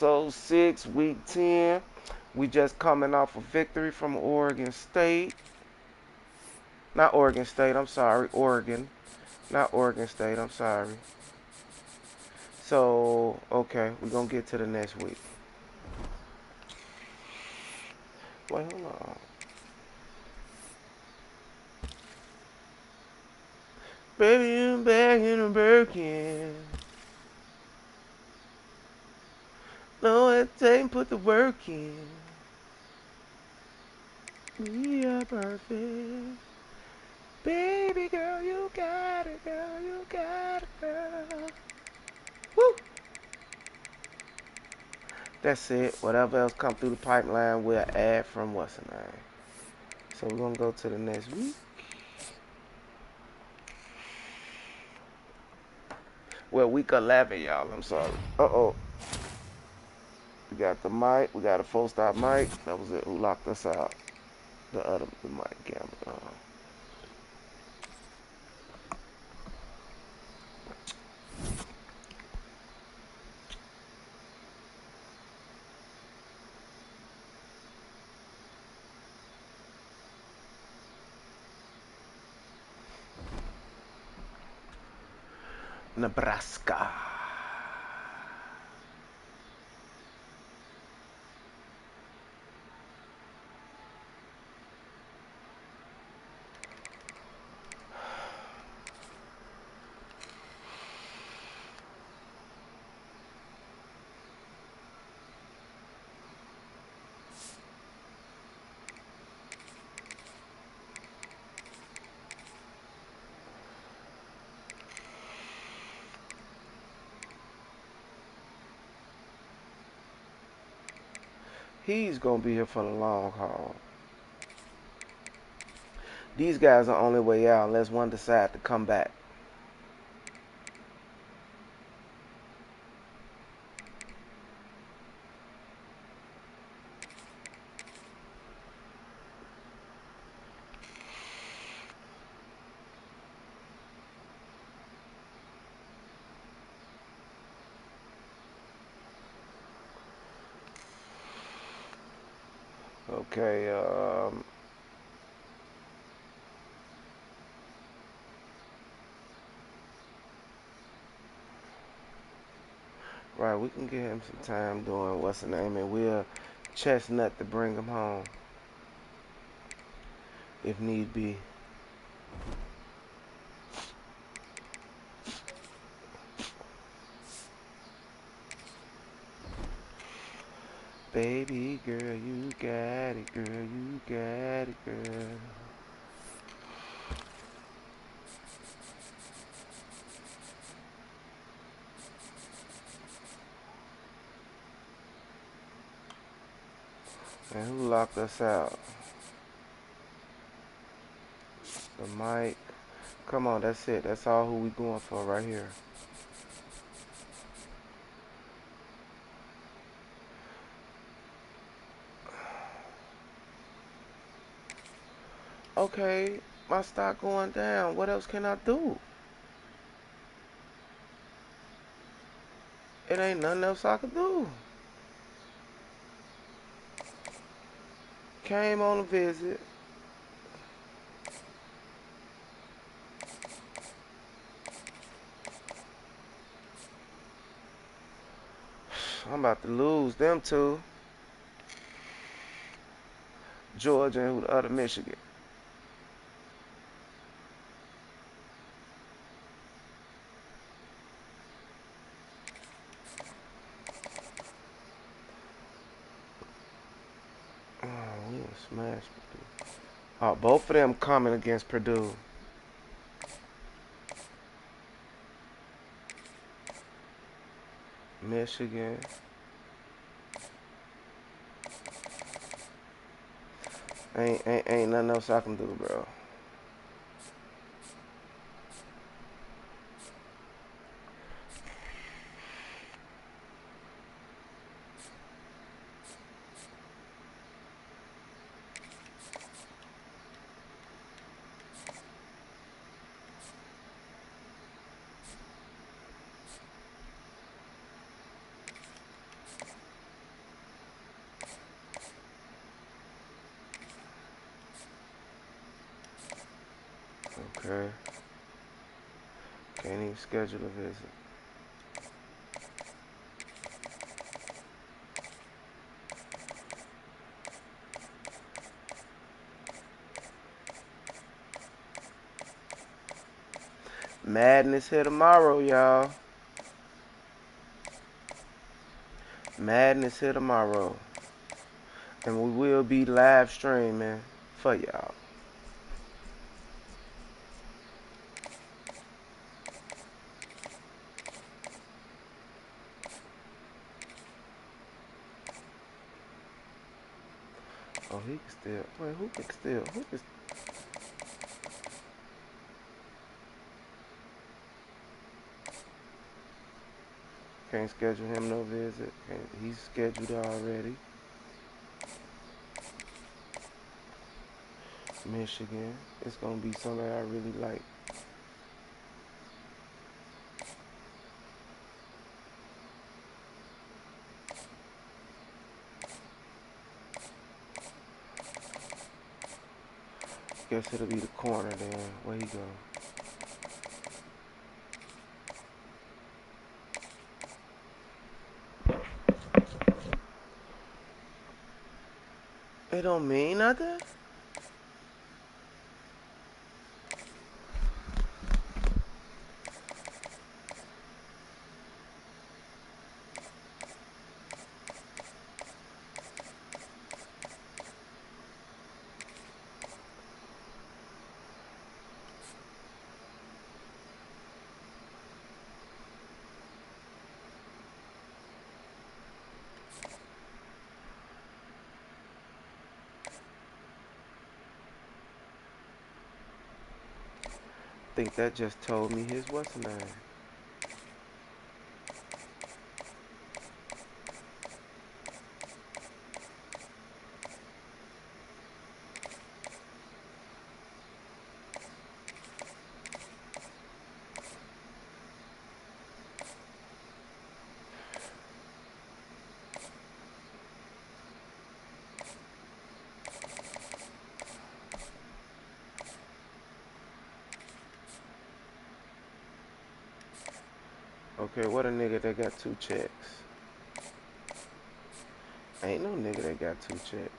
episode 6, week 10. We just coming off a victory from Oregon State. Not Oregon State, I'm sorry, Oregon. Not Oregon State, I'm sorry. So, okay, we're going to get to the next week. Wait, hold on. Baby, I'm back in a Birkin. No, it ain't put the work in. We are perfect. Baby girl, you got it, girl, you got it, girl. Woo! That's it. Whatever else come through the pipeline, we'll add from what's the name. So we're gonna go to the next week. Well, week 11, y'all. I'm sorry. Uh-oh. We got the mic. We got a full stop mic. That was it. Who locked us out? The mic camera. Nebraska. He's gonna be here for the long haul. These guys are only way out unless one decide to come back. Okay, right, we can give him some time doing what's the name, and we'll chestnut to bring him home if need be. Baby girl, you got it, girl, you got it, girl. And who locked us out? The mic. Come on, that's it. That's all who we going for right here. Okay, my stock going down. What else can I do? It ain't nothing else I could do. Came on a visit. I'm about to lose them two. Georgia and who the other Michigan. Oh, we done smashed Purdue. Oh, both of them coming against Purdue. Michigan. Ain't nothing else I can do, bro. Okay. Can't even schedule a visit. Madness here tomorrow, y'all. Madness here tomorrow. And we will be live streaming for y'all. Oh, he can still. Wait, who can still? Who can? Can't schedule him no visit. He's scheduled already. Michigan. It's gonna be somebody I really like. Guess it'll be the corner then. Where he go? It don't mean nothing. I think that just told me his what's the name. Okay, what a nigga that got 2 checks. Ain't no nigga that got 2 checks.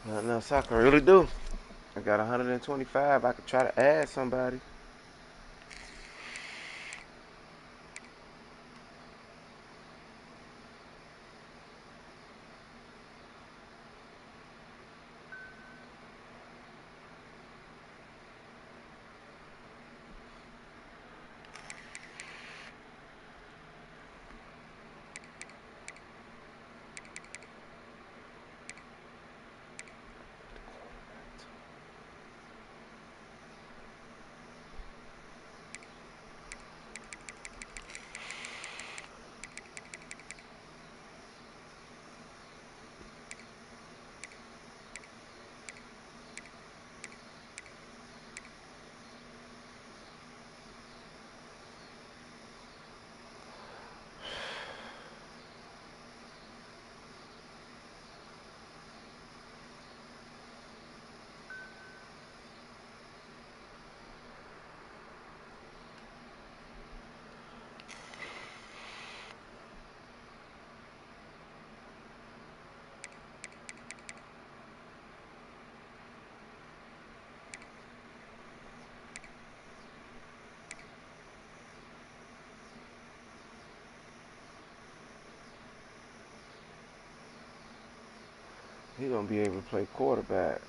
Nothing else I can really do. I got 125. I could try to add somebody. He gonna be able to play quarterback.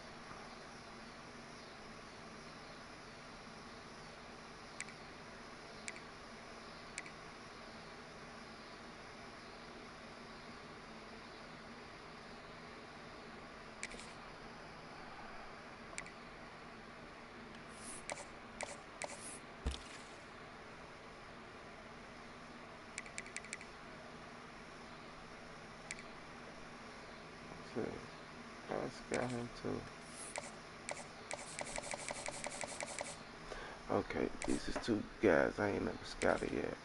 Let's see. I scout him too. Okay, these is two guys I ain't never scouted yet.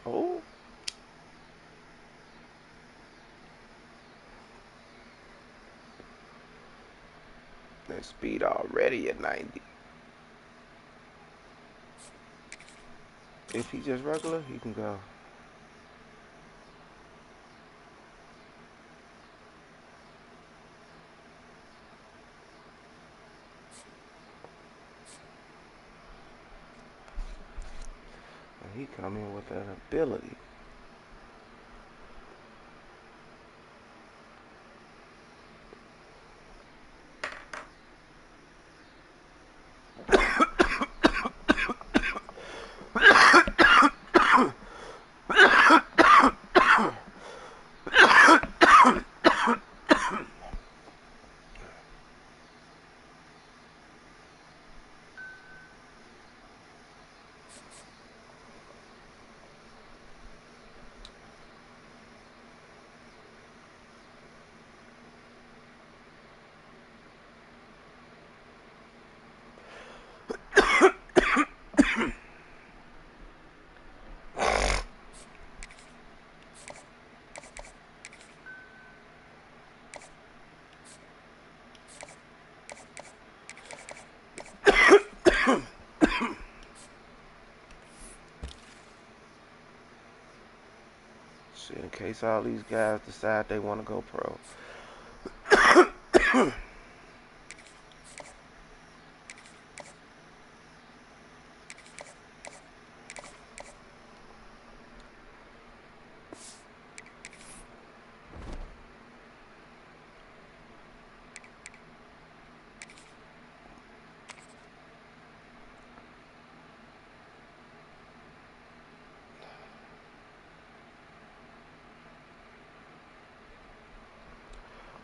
Oh. That speed already at 90. If he just regular, he can go. And he come in with that ability. Shit, in case all these guys decide they want to go pro.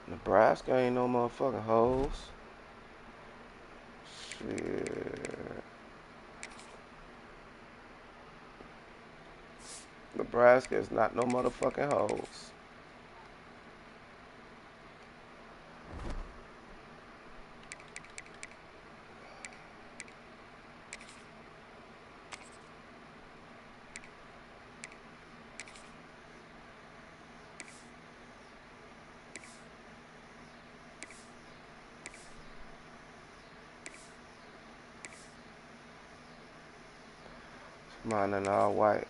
Nebraska ain't no motherfucking hoes. Shit. Nebraska is not no motherfucking hoes. Mine and all white.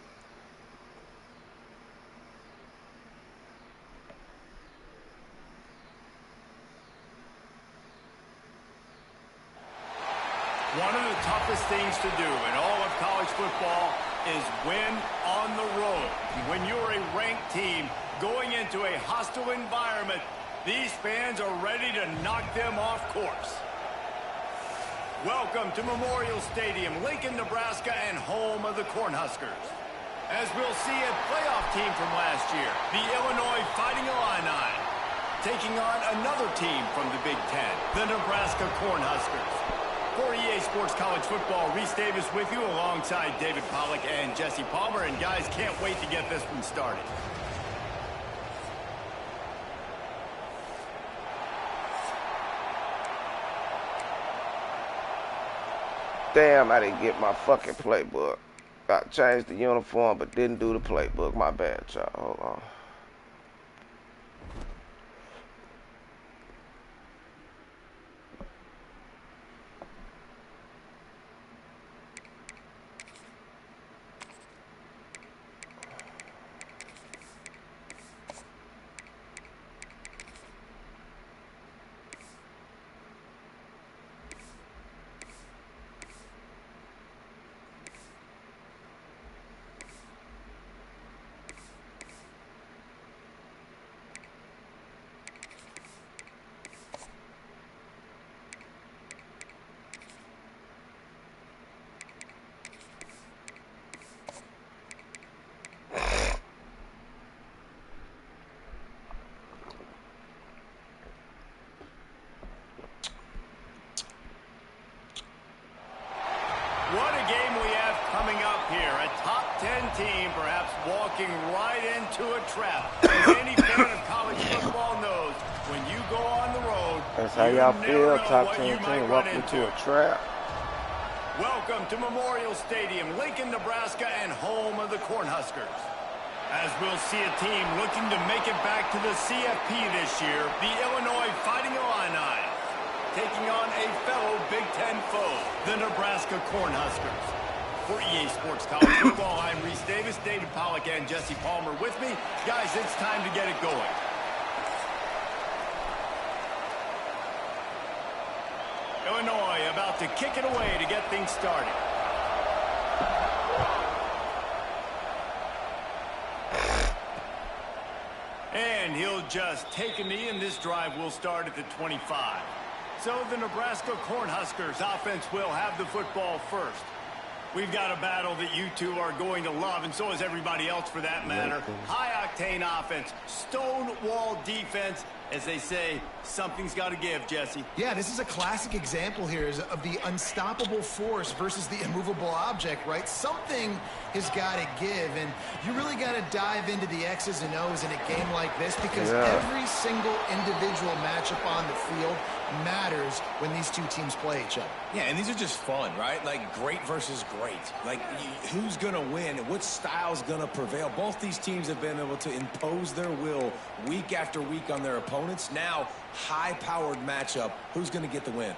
One of the toughest things to do in all of college football is win on the road. When you're a ranked team going into a hostile environment, these fans are ready to knock them off course. Welcome to Memorial Stadium, Lincoln, Nebraska, and home of the Cornhuskers. As we'll see a playoff team from last year, the Illinois Fighting Illini, taking on another team from the Big Ten, the Nebraska Cornhuskers. For EA Sports College Football, Reese Davis with you alongside David Pollack and Jesse Palmer. And guys, can't wait to get this one started. Damn, I didn't get my fucking playbook. I changed the uniform but didn't do the playbook. My bad, y'all. Hold on. walking right into a trap. As any fan of college football knows, when you go on the road, that's how y'all feel. Top 10 team team walking into a trap. Welcome to Memorial Stadium, Lincoln, Nebraska, and home of the Cornhuskers. As we'll see a team looking to make it back to the CFP this year, the Illinois Fighting Illini, taking on a fellow Big Ten foe, the Nebraska Cornhuskers. For EA Sports College Football, I'm Reese Davis, David Pollack, and Jesse Palmer with me. Guys, it's time to get it going. Illinois about to kick it away to get things started. And he'll just take a knee, and this drive will start at the 25. So the Nebraska Cornhuskers offense will have the football first. We've got a battle that you two are going to love, and so is everybody else for that matter. High-octane offense, stone-wall defense. As they say, something's got to give, Jesse. Yeah, this is a classic example here of the unstoppable force versus the immovable object, right? Something has got to give, and you really got to dive into the X's and O's in a game like this because every single individual matchup on the field matters when these two teams play each other. Yeah, and these are just fun, right? Like great versus great. Like who's going to win and what style's going to prevail. Both these teams have been able to impose their will week after week on their opponents. Now, high-powered matchup. Who's going to get the win?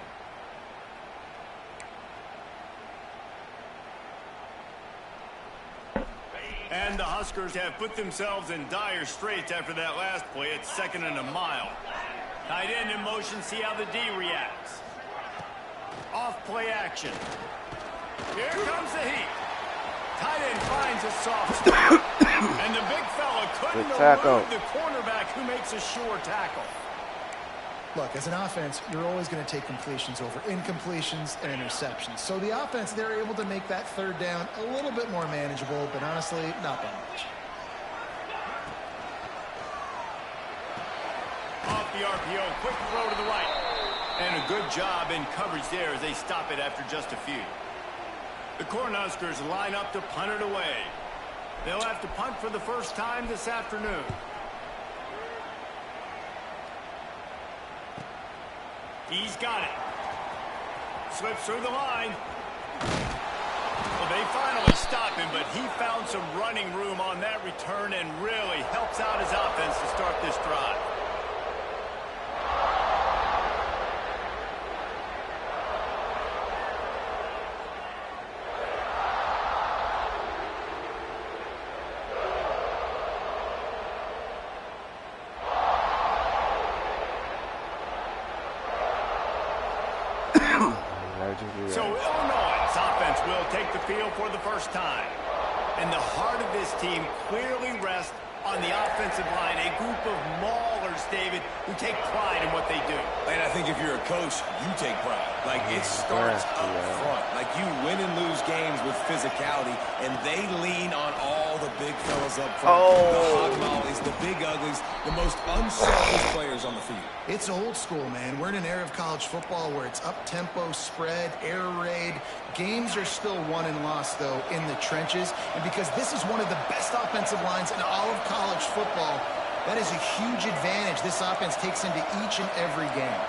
And the Huskers have put themselves in dire straits after that last play. It's 2nd and a mile. Tight end in motion, see how the D reacts. Off play action. Here comes the heat. Tight end finds a soft spot. And the big fella couldn't elude the cornerback who makes a sure tackle. Look, as an offense, you're always going to take completions over incompletions and interceptions. So the offense, they're able to make that 3rd down a little bit more manageable, but honestly, not by much. Off the RPO, quick throw to the right. And a good job in coverage there as they stop it after just a few. The Cornhuskers line up to punt it away. They'll have to punt for the first time this afternoon. He's got it. Slips through the line. Well, they finally stop him, but he found some running room on that return and really helps out his offense to start this drive. So Illinois' offense will take the field for the first time. And the heart of this team clearly rests on the offensive line, a group of maulers, David, who take pride in what they do. And I think if you're a coach, you take pride. Like, it starts up front. Like, you win and lose games with physicality, and they lean on all the big fellas up front. The hog mollies, the big uglies, the most unselfish players on the field. It's old school, man. We're in an era of college football where it's up-tempo, spread, air raid. Games are still won and lost, though, in the trenches. And because this is one of the best offensive lines in all of college football, that is a huge advantage this offense takes into each and every game.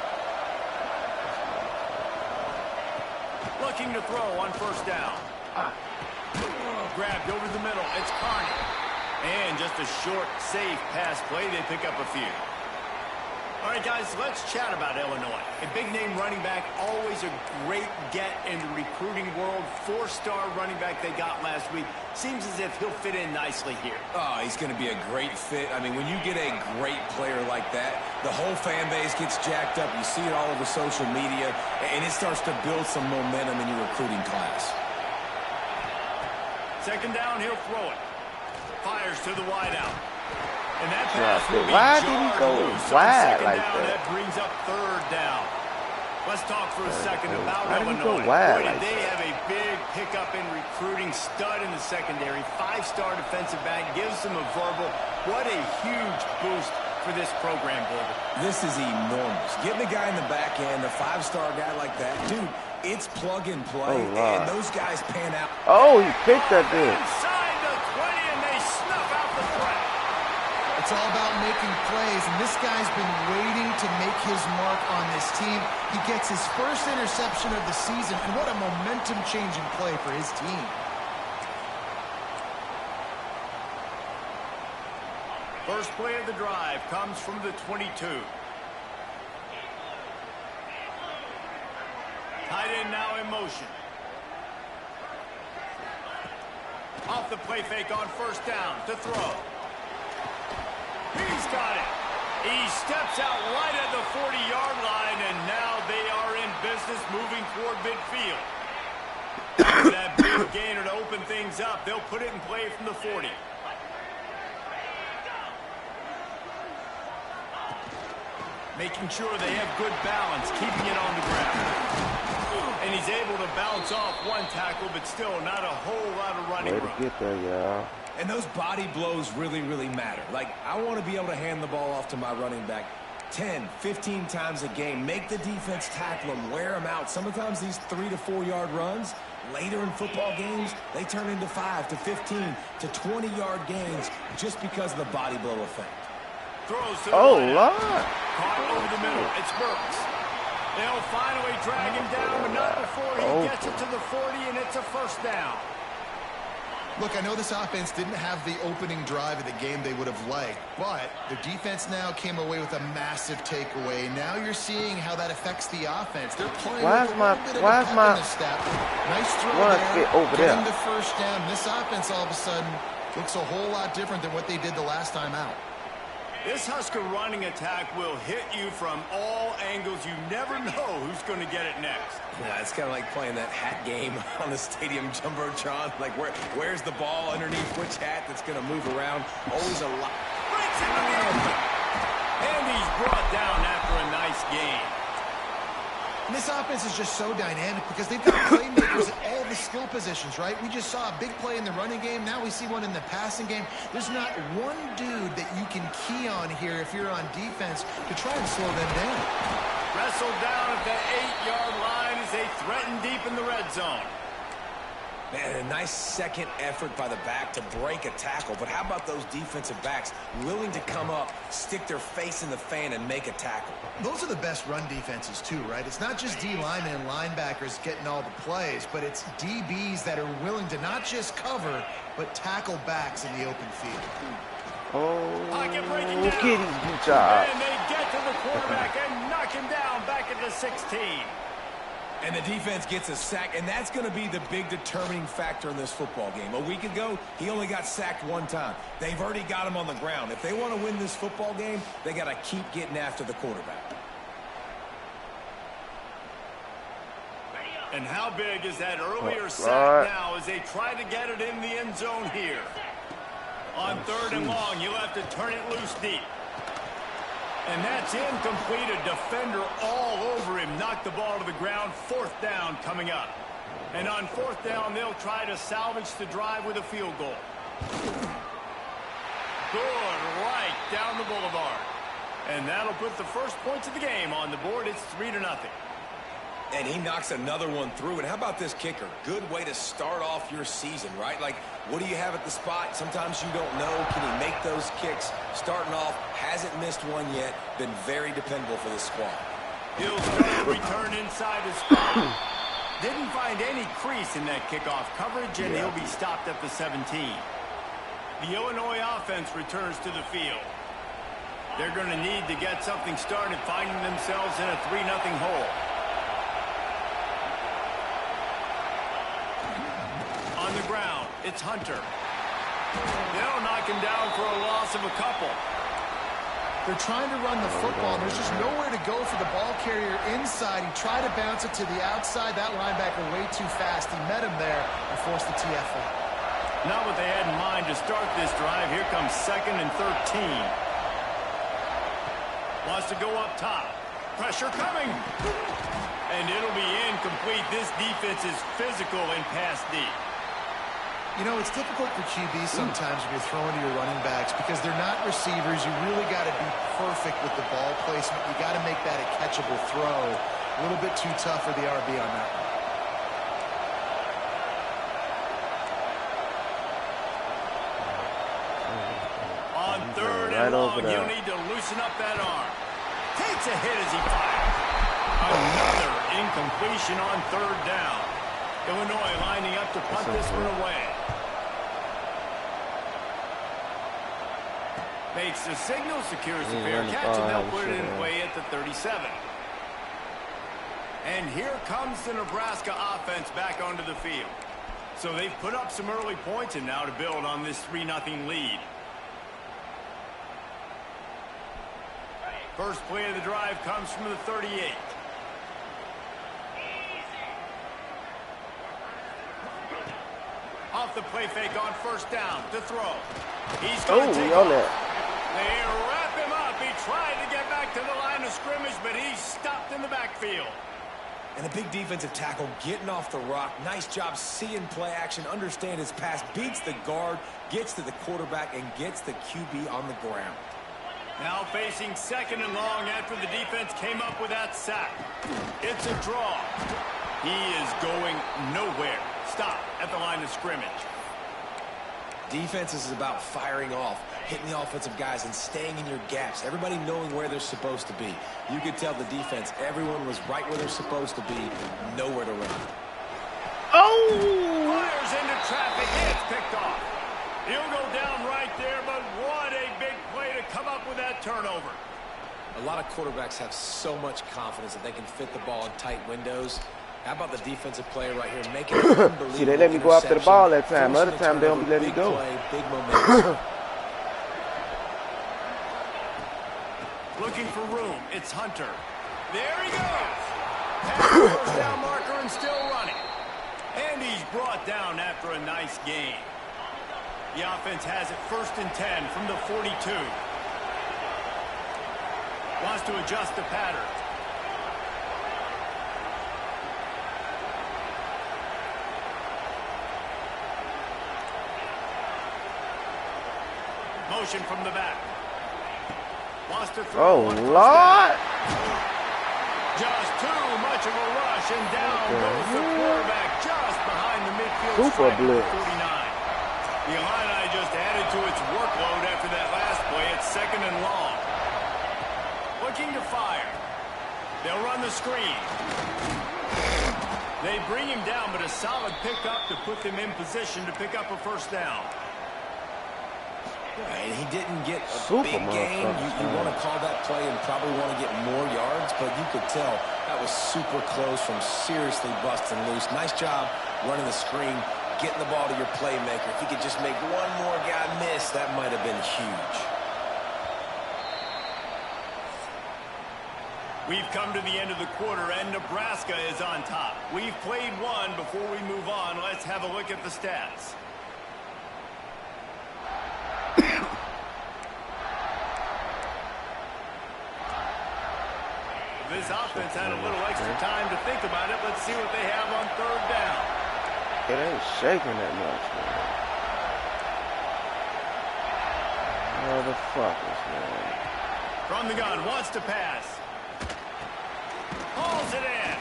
Looking to throw on first down. Grabbed over the middle. It's Carney. And just a short, safe pass play. They pick up a few. All right, guys, let's chat about Illinois. A big-name running back, always a great get in the recruiting world. 4-star running back they got last week. Seems as if he'll fit in nicely here. Oh, he's going to be a great fit. I mean, when you get a great player like that, the whole fan base gets jacked up. You see it all over social media, and it starts to build some momentum in your recruiting class. 2nd down, he'll throw it. Fires to the wideout. And that pass will be why did he go wide like that? that? That brings up 3rd down. Let's talk for a second about Why did he Illinois. go wide Boy, like they that? have a big pickup in recruiting, stud in the secondary, 5-star defensive back, gives them a verbal. What a huge boost for this program, David. This is enormous. Getting a guy in the back end, a 5-star guy like that, dude, it's plug and play, and those guys pan out. Oh, he picked that dude. Inside the 20, and they snuff out It's all about making plays, and this guy's been waiting to make his mark on this team. He gets his first interception of the season, and what a momentum-changing play for his team. First play of the drive comes from the 22. Tight end now in motion. Off the play fake on first down to throw. He's got it. He steps out right at the 40-yard line, and now they are in business moving toward midfield. That big gainer to open things up. They'll put it in play from the 40. Making sure they have good balance, keeping it on the ground. And he's able to bounce off one tackle, but still not a whole lot of running room. Way to get there, y'all. And those body blows really, really matter. Like, I want to be able to hand the ball off to my running back 10, 15 times a game. Make the defense tackle them, wear them out. Sometimes these 3 to 4 yard runs, later in football games, they turn into 5 to 15 to 20-yard gains just because of the body blow effect. Throws to the Lord. Caught over the middle. It's Burks. They'll finally drag him down, but not before he gets it to the 40, and it's a first down. Look, I know this offense didn't have the opening drive of the game they would have liked, but their defense now came away with a massive takeaway. Now you're seeing how that affects the offense. They're playing Why is my step. Nice throw fit over there? Getting the first down. This offense all of a sudden looks a whole lot different than what they did the last time out. This Husker running attack will hit you from all angles. You never know who's going to get it next. Yeah, it's kind of like playing that hat game on the stadium jumbotron. Like, where's the ball underneath which hat that's going to move around? Always a lot. Breaks into the open. And he's brought down after a nice game. And this offense is just so dynamic because they've got playmakers at all the skill positions, right? We just saw a big play in the running game. Now we see one in the passing game. There's not one dude that you can key on here if you're on defense to try and slow them down. Wrestled down at the 8-yard line as they threaten deep in the red zone. Man, a nice second effort by the back to break a tackle. But how about those defensive backs willing to come up, stick their face in the fan, and make a tackle? Those are the best run defenses, too, right? It's not just D linemen and linebackers getting all the plays, but it's DBs that are willing to not just cover, but tackle backs in the open field. Pocket breaking down. Good job. And they get to the quarterback and knock him down back at the 16. And the defense gets a sack, and that's going to be the big determining factor in this football game. A week ago, he only got sacked one time. They've already got him on the ground. If they want to win this football game, they got to keep getting after the quarterback. And how big is that earlier sack now as they try to get it in the end zone here? On third and long, you'll have to turn it loose deep. And that's incomplete. A defender all over him. Knocked the ball to the ground. Fourth down coming up. And on fourth down, they'll try to salvage the drive with a field goal. Good right down the boulevard. And that'll put the first points of the game on the board. It's 3-0. And he knocks another one through. And how about this kicker? Good way to start off your season, right? Like, what do you have at the spot? Sometimes you don't know. Can he make those kicks? Starting off, hasn't missed one yet. Been very dependable for this squad. He'll start return inside the spot. Didn't find any crease in that kickoff coverage, and he'll be stopped at the 17. The Illinois offense returns to the field. They're going to need to get something started, finding themselves in a 3-0 hole. On the ground, it's Hunter. They'll knock him down for a loss of a couple. They're trying to run the football. There's just nowhere to go for the ball carrier inside. He tried to bounce it to the outside. That linebacker way too fast. He met him there and forced the TFL. Not what they had in mind to start this drive. Here comes 2nd and 13. Wants to go up top. Pressure coming. And it'll be incomplete. This defense is physical and pass deep. You know, it's difficult for QBs sometimes when you're throwing to your running backs because they're not receivers. You really got to be perfect with the ball placement. You got to make that a catchable throw. A little bit too tough for the RB on that one. On 3rd right over there. He'll need to loosen up that arm. Takes a hit as he fires. Another incompletion on third down. Illinois lining up to punt this one away. Makes the signal, secures the fair catch, and they'll put it in play at the 37. And here comes the Nebraska offense back onto the field. So they've put up some early points and now to build on this 3-0 lead. First play of the drive comes from the 38. Off the play fake on first down to throw. He's going to take off. They wrap him up. He tried to get back to the line of scrimmage, but he's stopped in the backfield. And a big defensive tackle getting off the rock. Nice job seeing play action, understand his pass, beats the guard, gets to the quarterback, and gets the QB on the ground. Now facing second and long after the defense came up with that sack. It's a draw. He is going nowhere. Stop at the line of scrimmage. Defense is about firing off, hitting the offensive guys, and staying in your gaps. Everybody knowing where they're supposed to be. You could tell the defense, everyone was right where they're supposed to be, nowhere to run. Oh! Fires into traffic, it's picked off. He'll go down right there, but what a big play to come up with that turnover. A lot of quarterbacks have so much confidence that they can fit the ball in tight windows. How about the defensive player right here making an unbelievable See, they let me go after the ball that time. Other time, they don't be letting me go. Play, big momentum. Looking for room. It's Hunter. There he goes. Past the first down marker and still running. And he's brought down after a nice gain. The offense has it 1st and 10 from the 42. Wants to adjust the pattern. Motion from the back. Wants to throw. Oh, Lord. Just too much of a rush, and down goes the quarterback just behind the midfield stripe of 39. The Illini just added to its workload after that last play. It's 2nd and long. Looking to fire. They'll run the screen. They bring him down, but a solid pickup to put them in position to pick up a first down. And he didn't get a big gain. You want to call that play and probably want to get more yards, but you could tell that was super close from seriously busting loose. Nice job running the screen, getting the ball to your playmaker. If he could just make one more guy miss, that might have been huge. We've come to the end of the quarter, and Nebraska is on top. We've played one. Before we move on, let's have a look at the stats. This offense had a little extra time to think about it. Let's see what they have on third down. It ain't shaking that much, man. Motherfuckers, man. From the gun, wants to pass. Hauls it in.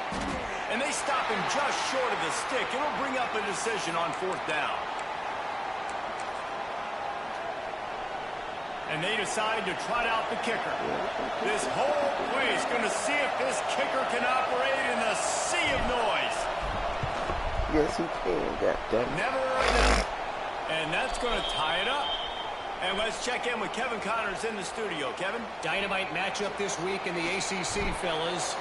And they stop him just short of the stick. It'll bring up a decision on 4th down. And they decide to trot out the kicker. This whole place going to see if this kicker can operate in a sea of noise. Yes, he can, goddammit. Never enough. And that's going to tie it up. And let's check in with Kevin Connors in the studio. Kevin? Dynamite matchup this week in the ACC, fellas.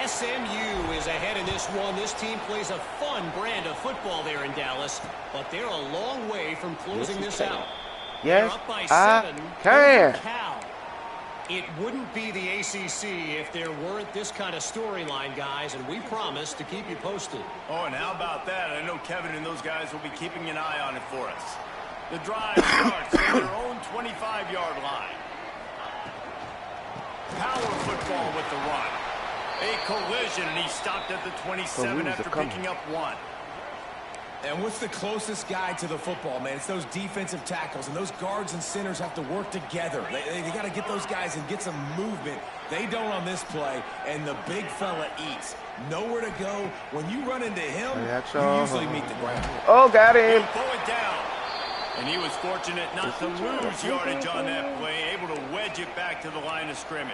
SMU is ahead in this one. This team plays a fun brand of football there in Dallas, but they're a long way from closing this out. Yes, up by I 7. can. Cow. It wouldn't be the ACC if there weren't this kind of storyline, guys, and we promise to keep you posted. Oh, and how about that? I know Kevin and those guys will be keeping an eye on it for us. The drive starts from their own 25-yard line. Power football with the run. A collision, and he stopped at the 27 after picking up 1. And what's the closest guy to the football, man? It's those defensive tackles, and those guards and centers have to work together. They got to get those guys and get some movement. They don't on this play, and the big fella eats. Nowhere to go. When you run into him, you usually meet the ground. Oh, got him. He'll pull it down. And he was fortunate not to lose yardage on that play, able edge it back to the line of scrimmage.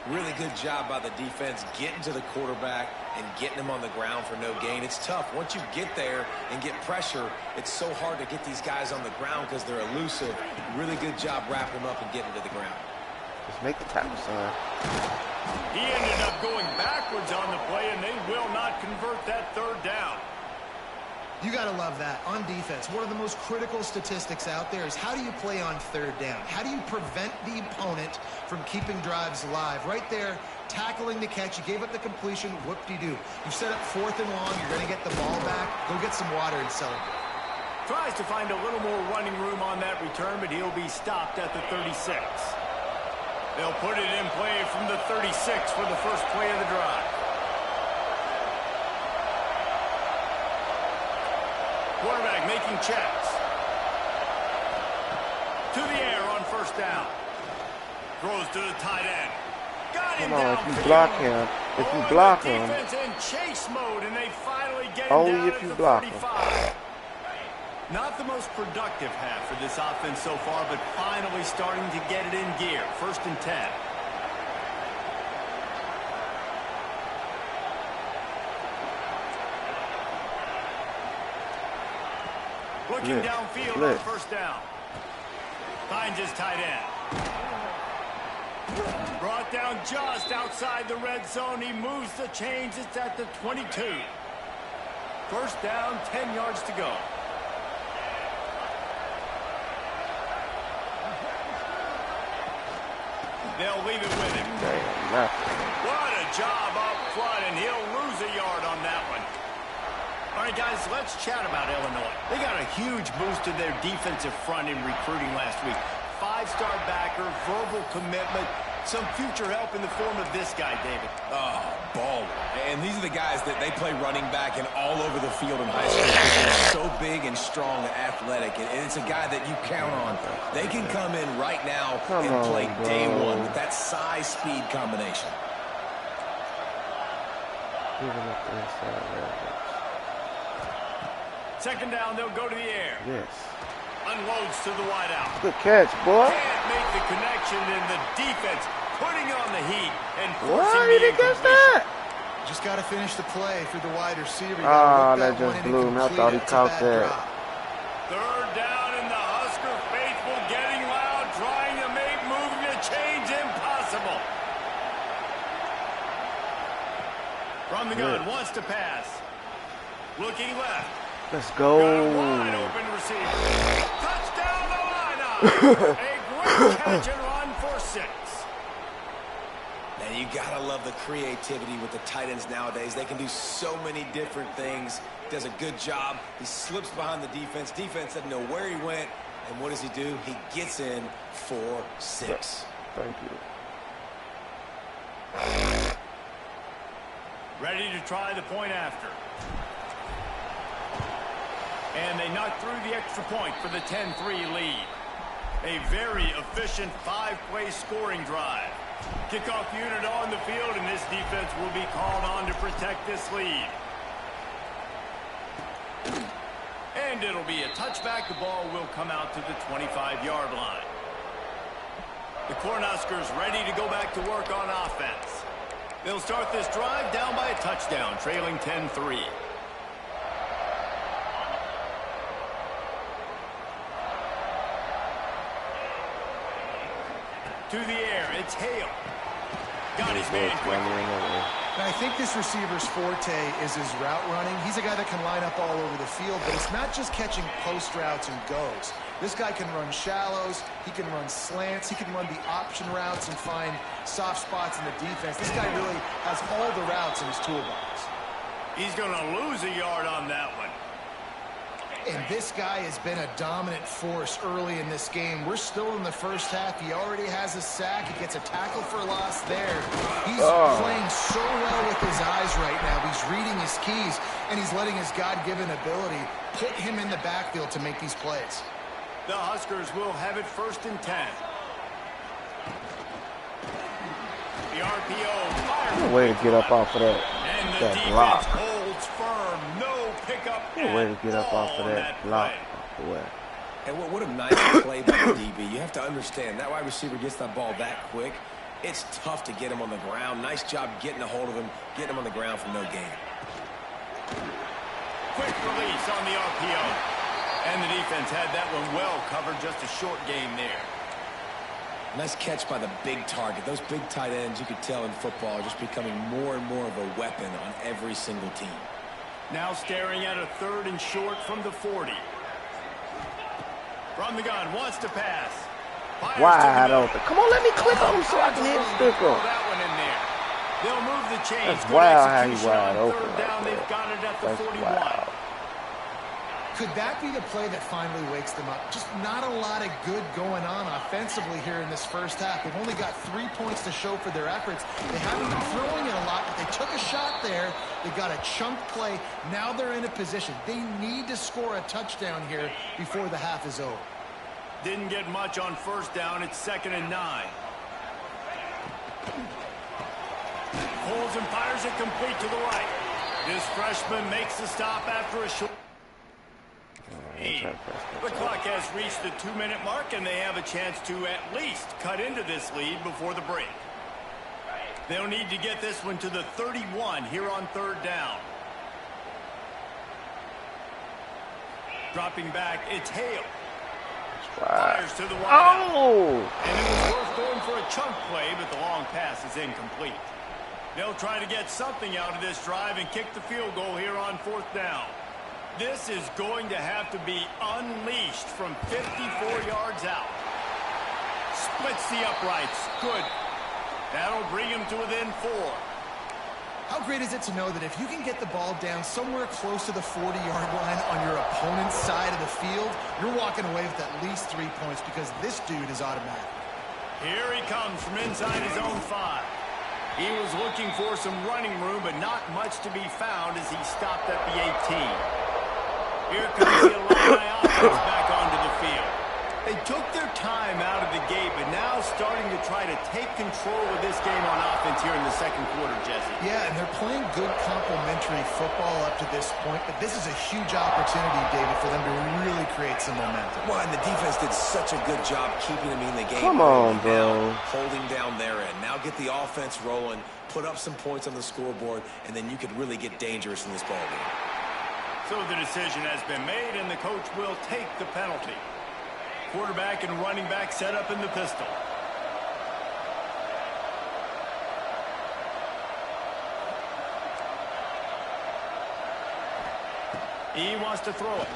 Really good job by the defense getting to the quarterback and getting him on the ground for no gain. It's tough. Once you get there and get pressure, it's so hard to get these guys on the ground because they're elusive. Really good job wrapping them up and getting to the ground. Just make the tackle, son. He ended up going backwards on the play, and they will not convert that third down. You got to love that. On defense, one of the most critical statistics out there is how do you play on third down? How do you prevent the opponent from keeping drives alive? Right there, tackling the catch. You gave up the completion. Whoop-de-doo. You set up 4th and long. You're going to get the ball back. Go get some water and celebrate. Tries to find a little more running room on that return, but he'll be stopped at the 36. They'll put it in play from the 36 for the first play of the drive. Quarterback making checks. To the air on first down. Throws to the tight end. Got him down. If you block him, if you block him. Defense in chase mode, and they finally get him Only down if at you the block 35. Not the most productive half for this offense so far, but finally starting to get it in gear. 1st and 10. Looking downfield on first down. Finds his tight end. Brought down just outside the red zone. He moves the chains. It's at the 22. First down, 10 yards to go. They'll leave it with him. What a job up front, and he'll lose a yard on that one. All right, guys, let's chat about Illinois. They got a huge boost to their defensive front in recruiting last week. 5-star backer, verbal commitment, some future help in the form of this guy, David. Oh, baller. And these are the guys that they play running back and all over the field in high school. They're so big and strong and athletic, and it's a guy that you count on. They can come in right now and play day one with that size-speed combination. Second down, they'll go to the air. Yes. Unloads to the wideout. Good catch, boy. Can't make the connection, and the defense putting on the heat and Why forcing did the he catch incompletion. that? Just got to finish the play through the wide receiver. Oh, that just blew him. I thought he caught that. Third down, and the Husker faithful getting loud, trying to make moving the chains impossible. From the gun, wants to pass. Looking left. Let's go. Wide open receiver. Touchdown the lineup. A great catch and run for 6. And you gotta love the creativity with the tight ends nowadays. They can do so many different things. Does a good job. He slips behind the defense. Defense doesn't know where he went. And what does he do? He gets in for 6. Thank you. Ready to try the point after. And they knock through the extra point for the 10-3 lead. A very efficient 5-play scoring drive. Kickoff unit on the field, and this defense will be called on to protect this lead. And it'll be a touchback. The ball will come out to the 25-yard line. The Cornhuskers ready to go back to work on offense. They'll start this drive down by a touchdown, trailing 10-3. To the air, it's Hale. Got his man quickly. And I think this receiver's forte is his route running. He's a guy that can line up all over the field, but it's not just catching post routes and goes. This guy can run shallows, he can run slants, he can run the option routes and find soft spots in the defense. This guy really has all the routes in his toolbox. He's going to lose a yard on that one. And this guy has been a dominant force early in this game. We're still in the first half. He already has a sack. He gets a tackle for loss there. He's playing so well with his eyes right now. He's reading his keys, and he's letting his God-given ability put him in the backfield to make these plays. The Huskers will have it 1st and 10. The RPO fires. Good way to get up off of that. And the That defense block. holds firm. No pickup. Good way to get up off of that block. Boy. And what a nice play by the DB. You have to understand, that wide receiver gets that ball that quick. It's tough to get him on the ground. Nice job getting a hold of him, getting him on the ground for no gain. Quick release on the RPO. And the defense had that one well covered, just a short gain there. Nice catch by the big target. Those big tight ends, you could tell in football, are just becoming more and more of a weapon on every single team. Now staring at a 3rd and short from the 40. From the gun, wants to pass. Wide open. Come on, let me click on him so I can hit the stick on. That one in there. They'll move the chains. That's wild how he's wide open. 3rd down, they've got it at the 41. Wild. Could that be the play that finally wakes them up? Just not a lot of good going on offensively here in this first half. They've only got 3 points to show for their efforts. They haven't been throwing it a lot, but they took a shot there. They got a chunk play. Now they're in a position. They need to score a touchdown here before the half is over. Didn't get much on 1st down. It's 2nd and 9. Pulls and fires it complete to the right. This freshman makes the stop after a short. The clock has reached the 2-minute mark, and they have a chance to at least cut into this lead before the break. They'll need to get this one to the 31 here on 3rd down. Dropping back, it's Hale. Fires to the wide. Oh! And it was worth going for a chunk play, but the long pass is incomplete. They'll try to get something out of this drive and kick the field goal here on 4th down. This is going to have to be unleashed from 54 yards out. Splits the uprights. Good. That'll bring him to within 4. How great is it to know that if you can get the ball down somewhere close to the 40-yard line on your opponent's side of the field, you're walking away with at least 3 points because this dude is automatic. Here he comes from inside his own 5. He was looking for some running room, but not much to be found as he stopped at the 18. Here comes the Illini offense back onto the field. They took their time out of the gate, but now starting to try to take control of this game on offense here in the 2nd quarter, Jesse. Yeah, and they're playing good complementary football up to this point, but this is a huge opportunity, David, for them to really create some momentum. Well, and the defense did such a good job keeping them in the game. Come on, bro. Holding down their end. Now get the offense rolling, put up some points on the scoreboard, and then you could really get dangerous in this ball game. So the decision has been made, and the coach will take the penalty. Quarterback and running back set up in the pistol. He wants to throw it.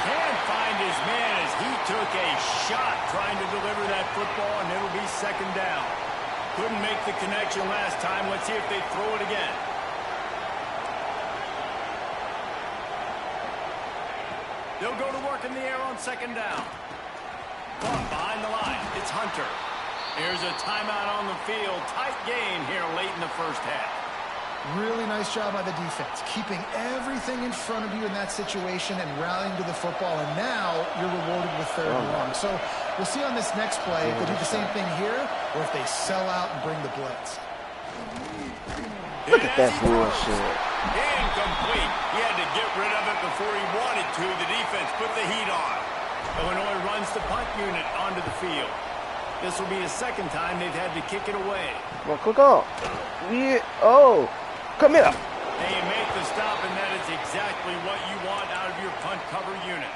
Can't find his man as he took a shot trying to deliver that football, and it'll be 2nd down. Couldn't make the connection last time. Let's see if they throw it again. They'll go to work in the air on 2nd down. Caught behind the line. It's Hunter. Here's a timeout on the field. Tight game here late in the first half. Really nice job by the defense, keeping everything in front of you in that situation and rallying to the football, and now you're rewarded with 3rd and long. So we'll see on this next play if they do the same thing here or if they sell out and bring the blitz. Look at that bullshit. Incomplete. He had to get rid of it before he wanted to. The defense put the heat on. Illinois runs the punt unit onto the field. This will be a 2nd time they've had to kick it away. Well, click on. Yeah. Oh, come here. They make the stop, and that is exactly what you want out of your punt cover unit.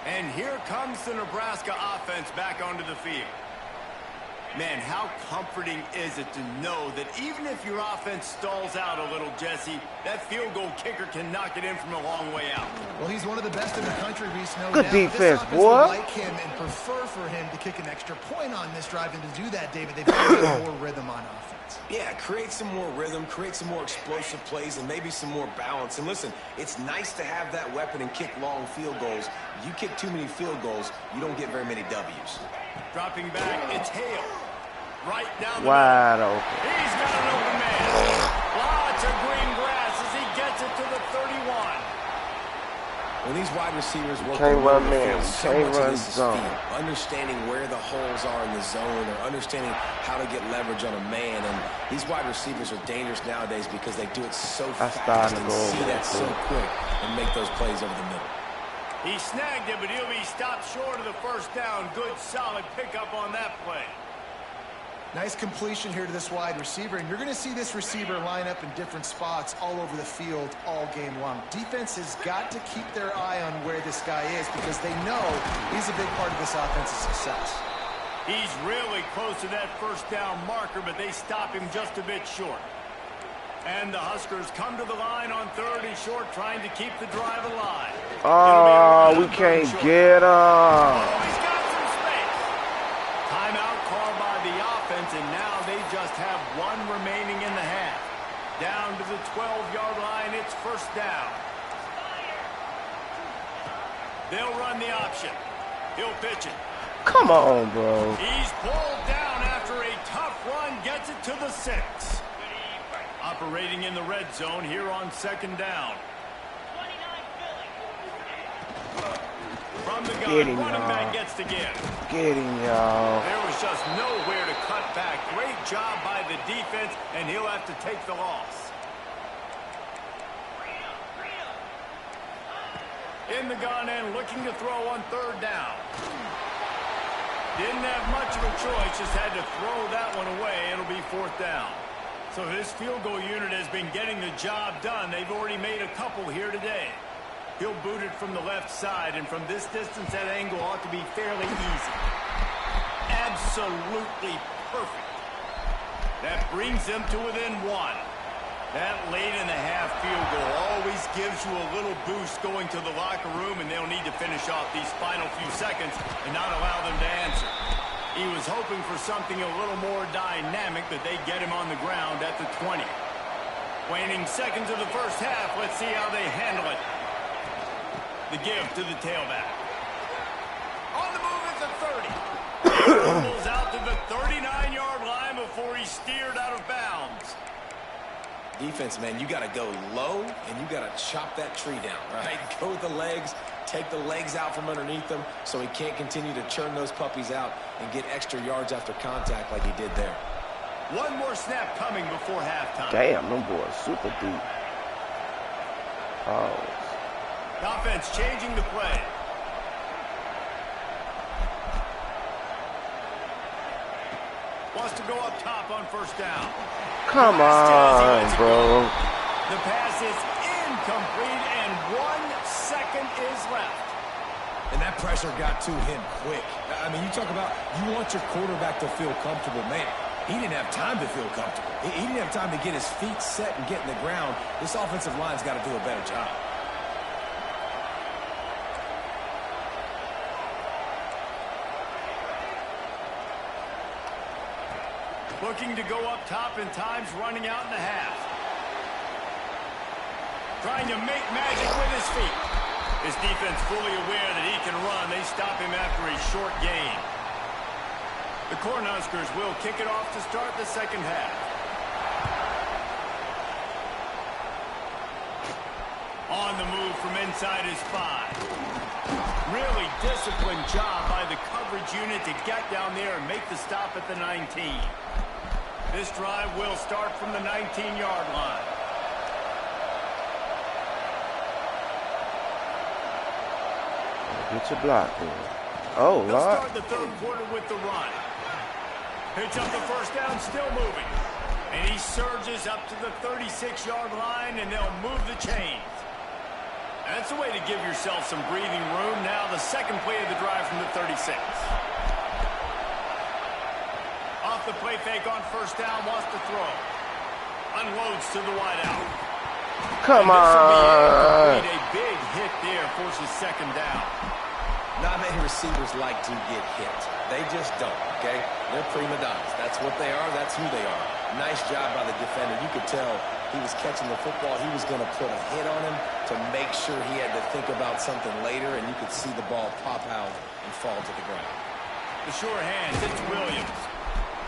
And here comes the Nebraska offense back onto the field. Man, how comforting is it to know that even if your offense stalls out a little, Jesse, that field goal kicker can knock it in from a long way out. Well, he's one of the best in the country, Reese. No Good doubt. defense, this boy. would like him and prefer for him to kick an extra point on this drive, and to do that, David, they've got to get more rhythm on offense. Yeah, create some more rhythm, create some more explosive plays, and maybe some more balance. And listen, it's nice to have that weapon and kick long field goals. You kick too many field goals, you don't get very many W's. Dropping back, it's Hale. Right down the Wide middle. open. He's got an open man. Lots of green grass as he gets it to the 31. When these wide receivers work Can't run man. so Can't much of run this is zone. feel. Understanding where the holes are in the zone, or understanding how to get leverage on a man. And these wide receivers are dangerous nowadays because they do it so fast. starting to and go see over that that so too. quick and make those plays over the middle. He snagged it, but he'll be stopped short of the first down. Good, solid pickup on that play. Nice completion here to this wide receiver, and you're going to see this receiver line up in different spots all over the field all game long. Defense has got to keep their eye on where this guy is because they know he's a big part of this offense's success. He's really close to that first down marker, but they stop him just a bit short. And the Huskers come to the line on 3rd and short, trying to keep the drive alive. Oh, we can't get him. Oh, he's got some space. Timeout called by the offense, and now they just have 1 remaining in the half. Down to the 12-yard line, it's first down. They'll run the option. He'll pitch it. Come on, bro. He's pulled down after a tough run, gets it to the 6. Operating in the red zone here on 2nd down. From the gun, running back gets to give. Get him, y'all. There was just nowhere to cut back. Great job by the defense, and he'll have to take the loss. In the gun and looking to throw on 3rd down. Didn't have much of a choice, just had to throw that one away. It'll be 4th down. So his field goal unit has been getting the job done. They've already made a couple here today. He'll boot it from the left side, and from this distance, that angle ought to be fairly easy. Absolutely perfect. That brings them to within 1. That late in the half field goal always gives you a little boost going to the locker room, and they'll need to finish off these final few seconds and not allow them to answer. He was hoping for something a little more dynamic, that they get him on the ground at the 20. Waning seconds of the first half. Let's see how they handle it. The give to the tailback. On the move at the 30. Rumbles out to the 39-yard line before he's steered out of bounds. Defense, man, you got to go low, and you got to chop that tree down, right? Go with the legs, take the legs out from underneath them so he can't continue to churn those puppies out and get extra yards after contact like he did there. One more snap coming before halftime. Damn, them boys super deep. Oh. Offense changing the play. Wants to go up top on first down. Come on, bro. The pass is incomplete, and 1 second is left. And that pressure got to him quick. I mean, you talk about you want your quarterback to feel comfortable. Man, he didn't have time to feel comfortable. He didn't have time to get his feet set and get in the ground. This offensive line's got to do a better job. Looking to go up top, and time's running out in the half. Trying to make magic with his feet. His defense fully aware that he can run. They stop him after a short gain. The Cornhuskers will kick it off to start the second half. On the move from inside his 5. Really disciplined job by the coverage unit to get down there and make the stop at the 19. This drive will start from the 19-yard line. Get your block there. Oh, They'll Lord. start the 3rd quarter with the run. Pitch up the first down, still moving. And he surges up to the 36-yard line, and they'll move the chains. That's a way to give yourself some breathing room. Now the second play of the drive from the 36. Off the play fake on first down, wants to throw. Unloads to the wideout. Come on. A big hit there, forces second down. Not many receivers like to get hit. They just don't, okay? They're prima donnas. That's what they are. That's who they are. Nice job by the defender. You could tell he was catching the football. He was going to put a hit on him to make sure he had to think about something later, and you could see the ball pop out and fall to the ground. The sure hands, it's Williams.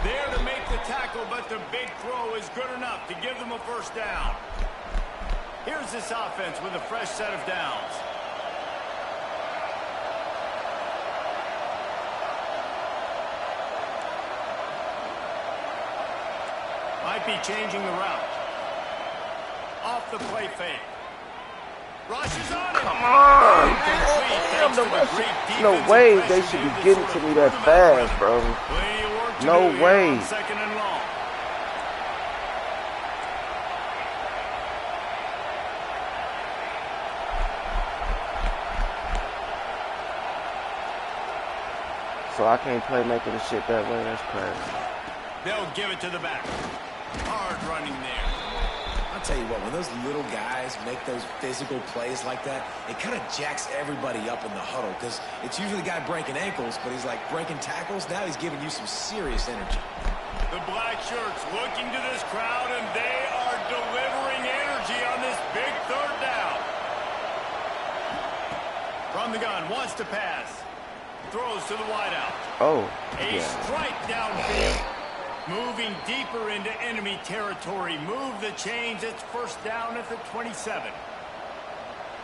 There to make the tackle, but the big throw is good enough to give them a first down. Here's this offense with a fresh set of downs. Might be changing the route. Off the play fake. Rushes on him. Come on. Damn, the rush. No way they should be getting to me that fast, bro. No way. Second and long. So I can't play making the shit that way. That's crazy. They'll give it to the back. Hard running there. I'll tell you what, when those little guys make those physical plays like that, it kind of jacks everybody up in the huddle because it's usually the guy breaking ankles, but he's like breaking tackles. Now he's giving you some serious energy. The black shirts looking to this crowd, and they are delivering energy on this big third down. From the gun, wants to pass. Throws to the wideout. Oh, A strike downfield. Moving deeper into enemy territory. Move the chains. It's first down at the 27.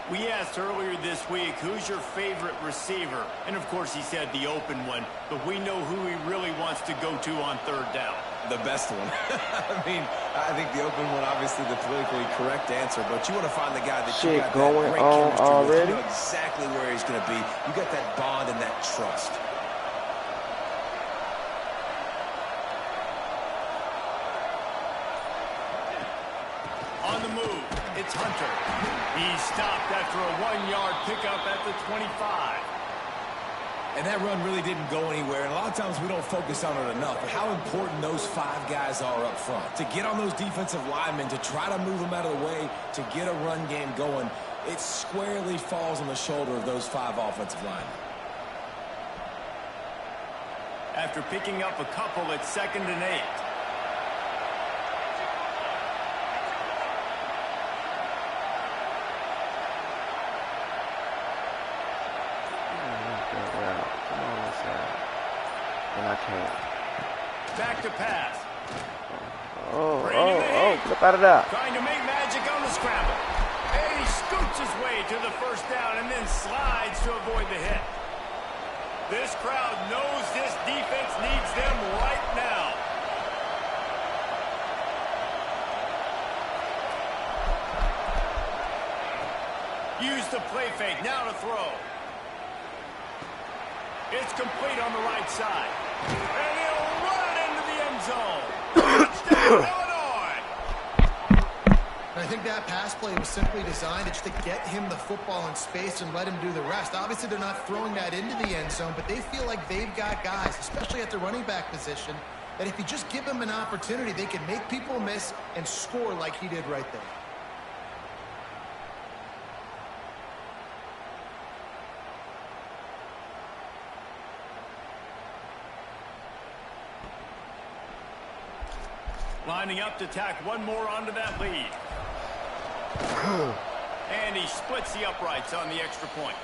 We asked earlier this week, who's your favorite receiver? And, of course, he said the open one. But we know who he really wants to go to on third down. The best one. I mean, I think the open one, obviously the politically correct answer, but you want to find the guy that you got that great chemistry already. You know exactly where he's going to be. You got that bond and that trust. On the move, it's Hunter. He's stopped after a 1-yard pickup at the 25. And that run really didn't go anywhere. And a lot of times we don't focus on it enough. But how important those 5 guys are up front. To get on those defensive linemen, to try to move them out of the way, to get a run game going, it squarely falls on the shoulder of those 5 offensive linemen. After picking up a couple, it's 2nd and 8. I can't. Back to pass. Flip out of that. Trying to make magic on the scramble. And he scoots his way to the first down and then slides to avoid the hit. This crowd knows this defense needs them right now. Use the play fake. Now to throw. It's complete on the right side. And he'll run it into the end zone. Touchdown, Illinois. I think that pass play was simply designed just to get him the football in space and let him do the rest. Obviously, they're not throwing that into the end zone, but they feel like they've got guys, especially at the running back position, that if you just give them an opportunity, they can make people miss and score like he did right there. Lining up to tack one more onto that lead. And he splits the uprights on the extra point.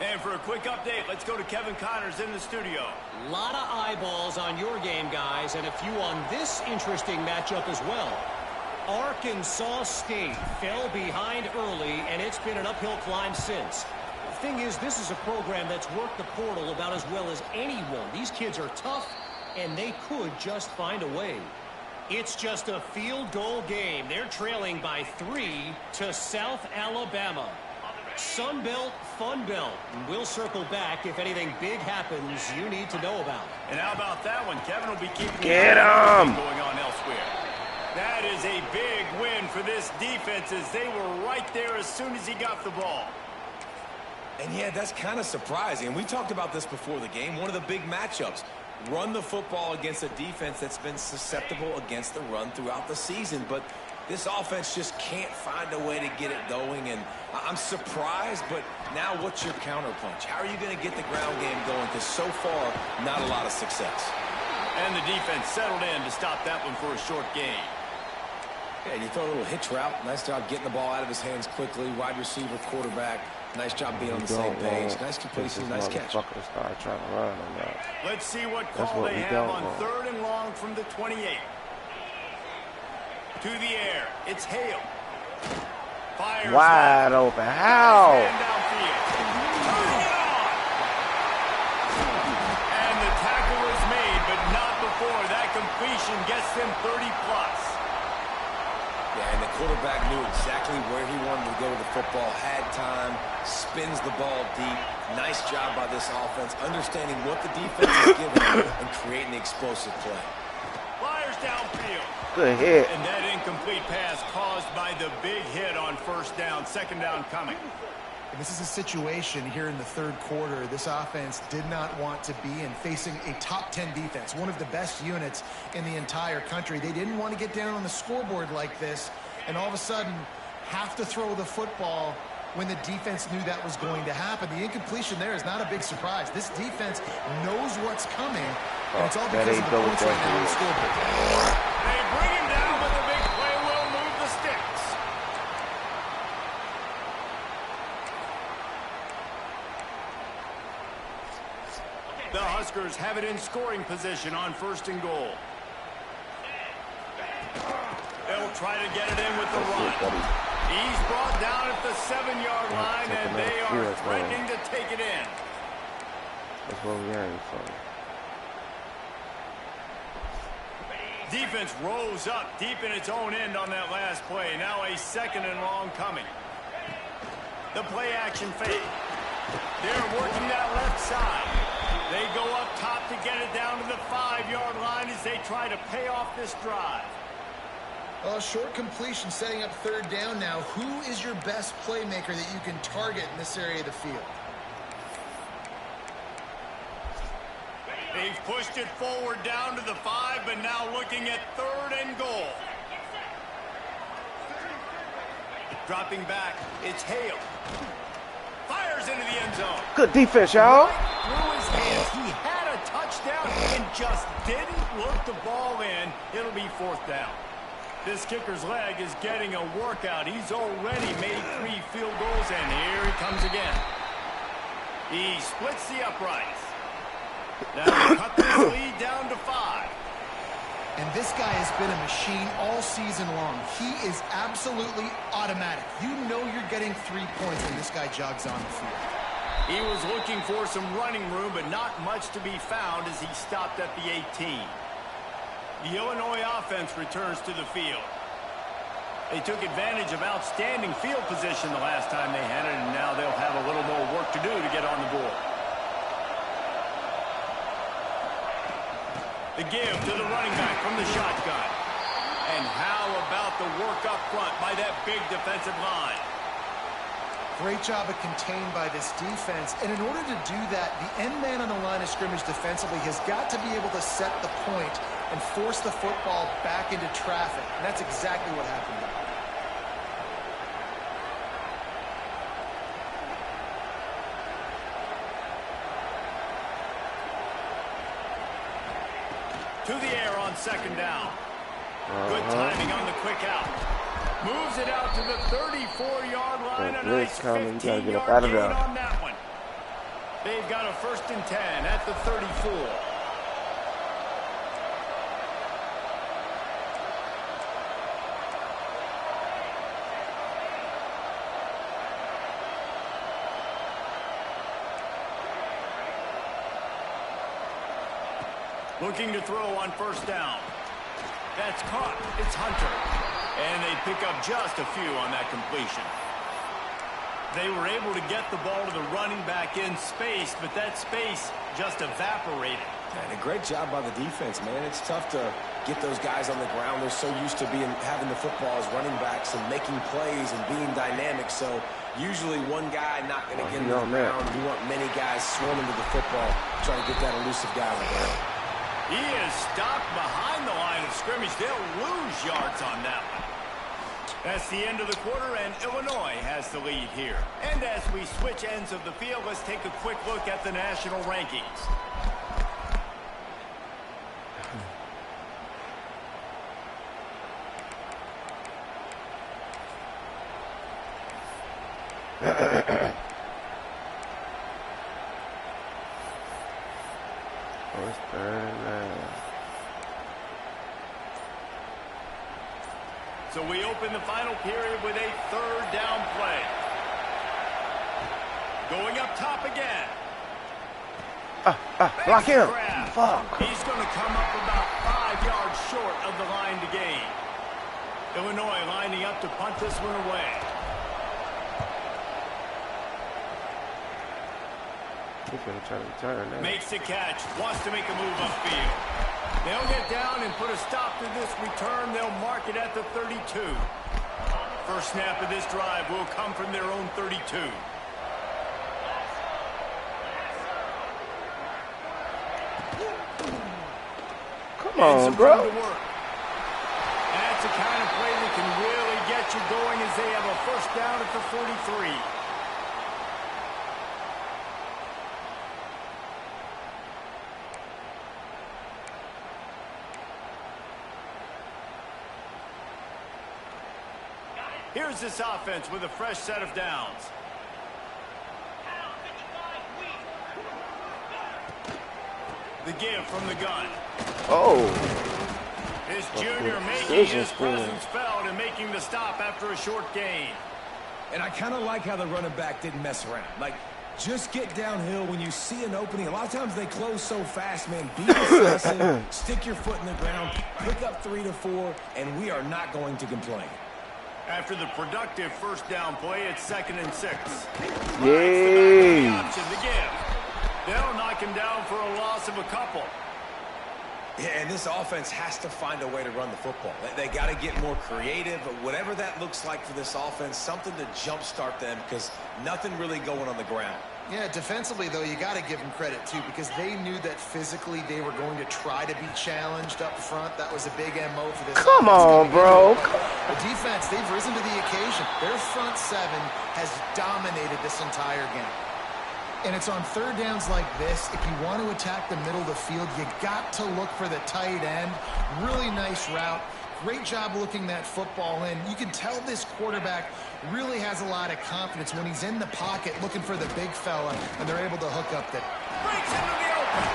And for a quick update, let's go to Kevin Connors in the studio. A lot of eyeballs on your game, guys, and a few on this interesting matchup as well. Arkansas State fell behind early, and it's been an uphill climb since. The thing is, this is a program that's worked the portal about as well as anyone. These kids are tough, and they could just find a way. It's just a field goal game. They're trailing by 3 to South Alabama. Sun Belt, Fun Belt. We'll circle back if anything big happens you need to know about. And how about that one? Kevin will be keeping Get him! Going on elsewhere. That is a big win for this defense as they were right there as soon as he got the ball. And yeah, that's kind of surprising. And we talked about this before the game. One of the big matchups. Run the football against a defense that's been susceptible against the run throughout the season. But this offense just can't find a way to get it going. And I'm surprised, but now what's your counterpunch? How are you going to get the ground game going? Because so far, not a lot of success. And the defense settled in to stop that one for a short gain. Yeah, and you throw a little hitch route. Nice job getting the ball out of his hands quickly. Wide receiver, quarterback. Nice job being on the same page. Nice completion, nice catch. Start trying to run on that. Let's see what call they have on 3rd and long from the 28. To the air. It's Hale. Fires wide open. How? And the tackle is made, but not before that completion gets them 30+. Yeah, and the quarterback knew exactly where he wanted to go with the football, had time, spins the ball deep. Nice job by this offense, understanding what the defense is giving them and creating the explosive play. Fires downfield. Good hit. And that incomplete pass caused by the big hit on first down. Second down coming. This is a situation here in the third quarter this offense did not want to be in, facing a top 10 defense, one of the best units in the entire country. They didn't want to get down on the scoreboard like this and all of a sudden have to throw the football when the defense knew that was going to happen. The incompletion there is not a big surprise. This defense knows what's coming, and it's all because of the points right now on the scoreboard. They bring him down, but the big play will move the sticks. The Huskers have it in scoring position on first and goal. They'll try to get it in with the run. He's brought down at the 7-yard line, and they are threatening to take it in. That's what we're hearing from. Defense rose up deep in its own end on that last play. Now a second and long coming. The play action fake. They're working that left side. They go up top to get it down to the 5-yard line as they try to pay off this drive. Short completion setting up third down now. Who is your best playmaker that you can target in this area of the field? They've pushed it forward down to the 5, but now looking at third and goal. Dropping back, it's Hale. Fires into the end zone. Good defense, y'all. Right through his hands. He had a touchdown and just didn't look the ball in. It'll be fourth down. This kicker's leg is getting a workout. He's already made 3 field goals, and here he comes again. He splits the uprights. Now cut this lead down to 5. And this guy has been a machine all season long. He is absolutely automatic. You know you're getting 3 points when this guy jogs on the field. He was looking for some running room, but not much to be found as he stopped at the 18. The Illinois offense returns to the field. They took advantage of outstanding field position the last time they had it, and now they'll have a little more work to do to get on the board. The give to the running back from the shotgun. And how about the work up front by that big defensive line? Great job of contained by this defense. And in order to do that, the end man on the line of scrimmage defensively has got to be able to set the point and force the football back into traffic. And that's exactly what happened there. To the air on second down. Good timing on the quick out. Moves it out to the 34-yard line. A nice 15-yard gain on that one. They've got a 1st and 10 at the 34. Looking to throw on first down. That's caught. It's Hunter. And they pick up just a few on that completion. They were able to get the ball to the running back in space, but that space just evaporated. And a great job by the defense, man. It's tough to get those guys on the ground. They're so used to having the football as running backs and making plays and being dynamic. So usually one guy not going to get in the ground. You want many guys swarming to the football, trying to get that elusive guy on the ground. He is stopped behind the line of scrimmage. They'll lose yards on that one. That's the end of the quarter, and Illinois has the lead here. And as we switch ends of the field, let's take a quick look at the national rankings. So we open the final period with a 3rd down play. Going up top again. Block him. Fuck. He's going to come up about 5 yards short of the line to gain. Illinois lining up to punt this one away. He's going to try to return that. Makes the catch. Wants to make a move upfield. They'll get down and put a stop to this return. They'll mark it at the 32. First snap of this drive will come from their own 32. Come on, bro. And that's the kind of play that can really get you going as they have a first down at the 43. Here's this offense with a fresh set of downs. The give from the gun. Oh. His junior making his presence felt and making the stop after a short gain. And I kind of like how the running back didn't mess around. Like, just get downhill when you see an opening. A lot of times they close so fast, man. Be decisive, stick your foot in the ground, pick up 3 to 4, and we are not going to complain. After the productive first down play, it's 2nd and 6. Yay! The give. They'll knock him down for a loss of a couple. Yeah, and this offense has to find a way to run the football. They got to get more creative, but whatever that looks like for this offense, something to jumpstart them because nothing really going on the ground. Yeah, defensively, though, you got to give them credit, too, because they knew that physically they were going to try to be challenged up front. That was a big MO for this. Come on, bro. The defense, they've risen to the occasion. Their front seven has dominated this entire game. And it's on third downs like this. If you want to attack the middle of the field, you got to look for the tight end. Really nice route. Great job looking that football in. You can tell this quarterback really has a lot of confidence when he's in the pocket looking for the big fella, and they're able to hook up the... Breaks into the open.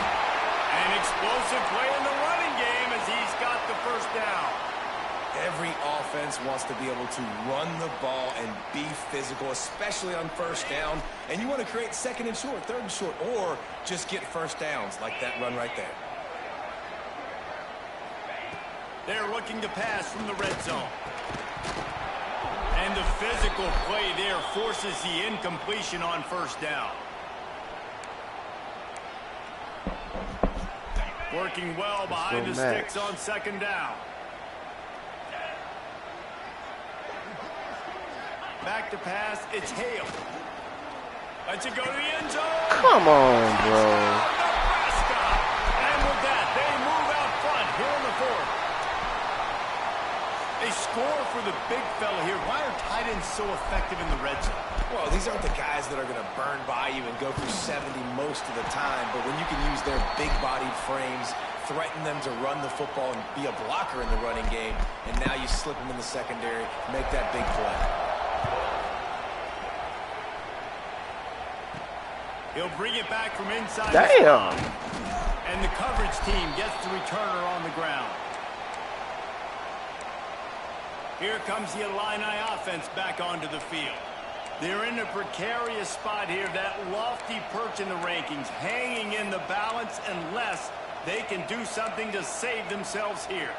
An explosive play in the running game as he's got the first down. Every offense wants to be able to run the ball and be physical, especially on first down. And you want to create 2nd and short, 3rd and short, or just get first downs like that run right there. They're looking to pass from the red zone. And the physical play there forces the incompletion on first down. Working well behind the sticks on 2nd down. Back to pass, it's Hale. Lets it go to the end zone. Come on, bro. Nebraska. And with that, they move out front here in the 4th. They score for the big fella here. Why are tight ends so effective in the red zone? Well, these aren't the guys that are going to burn by you and go for 70 most of the time, but when you can use their big-bodied frames, threaten them to run the football and be a blocker in the running game, and now you slip them in the secondary, make that big play. He'll bring it back from inside. Damn. And the coverage team gets the returner on the ground. Here comes the Illini offense back onto the field. They're in a precarious spot here, that lofty perch in the rankings, hanging in the balance unless they can do something to save themselves here.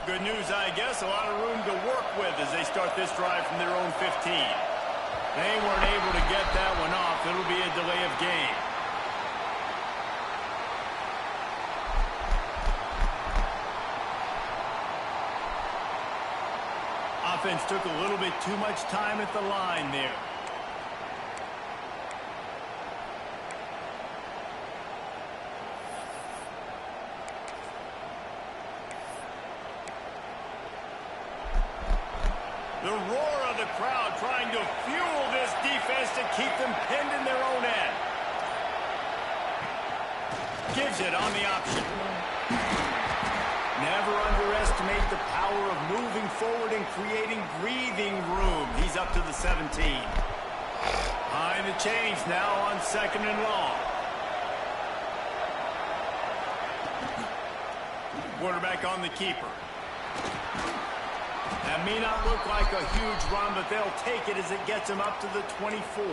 Good news, I guess, a lot of room to work with as they start this drive from their own 15. They weren't able to get that one off. It'll be a delay of game. Offense took a little bit too much time at the line there. The roar of the crowd trying to fuel this defense to keep them pinned in their own end. Gives it on the option. Never underestimate the power of moving forward and creating breathing room. He's up to the 17. Behind the chains now on 2nd and long. Quarterback on the keeper. That may not look like a huge run, but they'll take it as it gets them up to the 24.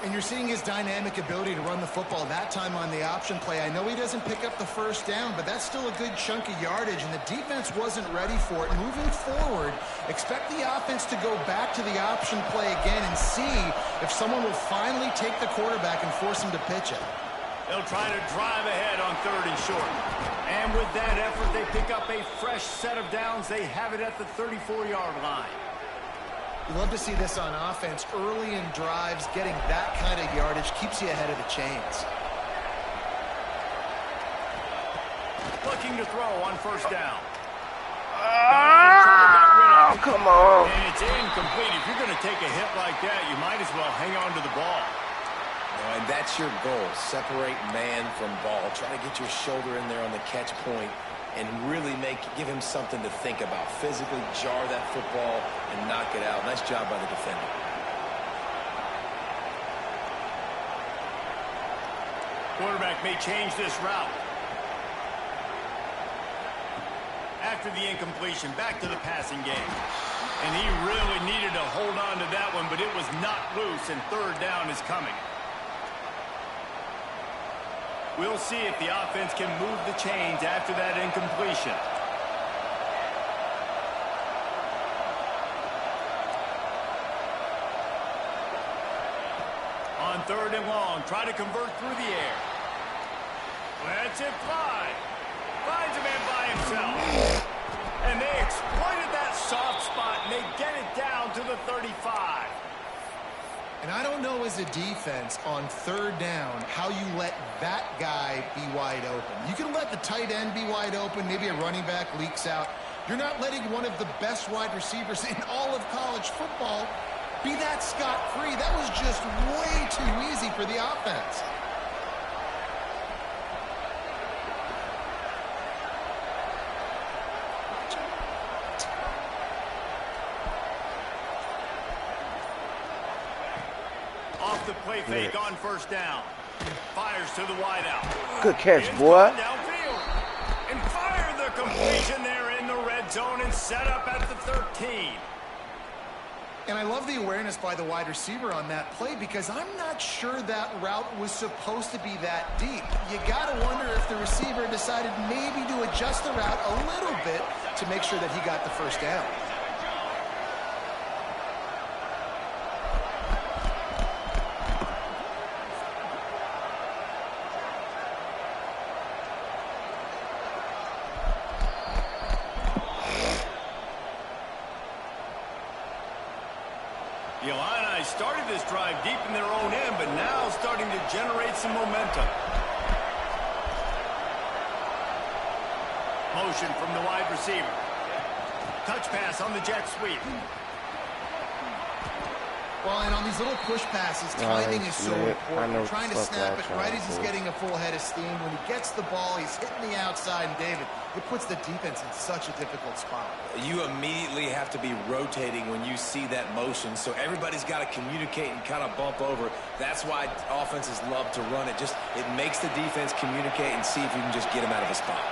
And you're seeing his dynamic ability to run the football that time on the option play. I know he doesn't pick up the first down, but that's still a good chunk of yardage, and the defense wasn't ready for it. Moving forward, expect the offense to go back to the option play again and see if someone will finally take the quarterback and force him to pitch it. They'll try to drive ahead on 3rd and short. And with that effort, they pick up a fresh set of downs. They have it at the 34-yard line. You love to see this on offense. Early in drives, getting that kind of yardage keeps you ahead of the chains. Looking to throw on 1st down. Oh, come on. And it's incomplete. If you're going to take a hit like that, you might as well hang on to the ball. And that's your goal. Separate man from ball. Try to get your shoulder in there on the catch point and really give him something to think about. Physically jar that football and knock it out. Nice job by the defender. Quarterback may change this route. After the incompletion, back to the passing game. And he really needed to hold on to that one, but it was not loose, and 3rd down is coming. We'll see if the offense can move the chains after that incompletion. On 3rd and long, try to convert through the air. Lets it fly. Finds a man by himself. And they exploited that soft spot, and they get it down to the 35. And I don't know as a defense on 3rd down how you let that guy be wide open. You can let the tight end be wide open. Maybe a running back leaks out. You're not letting one of the best wide receivers in all of college football be that scot-free. That was just way too easy for the offense. Off the play fake on 1st down. Fires to the wideout. Good catch, boy. Downfield. And fire the completion there in the red zone and set up at the 13. And I love the awareness by the wide receiver on that play because I'm not sure that route was supposed to be that deep. You got to wonder if the receiver decided maybe to adjust the route a little bit to make sure that he got the 1st down. The Illini started this drive deep in their own end, but now starting to generate some momentum. Motion from the wide receiver. Touch pass on the jet sweep. Well, and on these little push passes, timing is so important. Trying to snap it right as he's getting a full head of steam. When he gets the ball, he's hitting the outside, and David, it puts the defense in such a difficult spot. You immediately have to be rotating when you see that motion, so everybody's got to communicate and kind of bump over. That's why offenses love to run it. It makes the defense communicate and see if you can just get him out of the spot.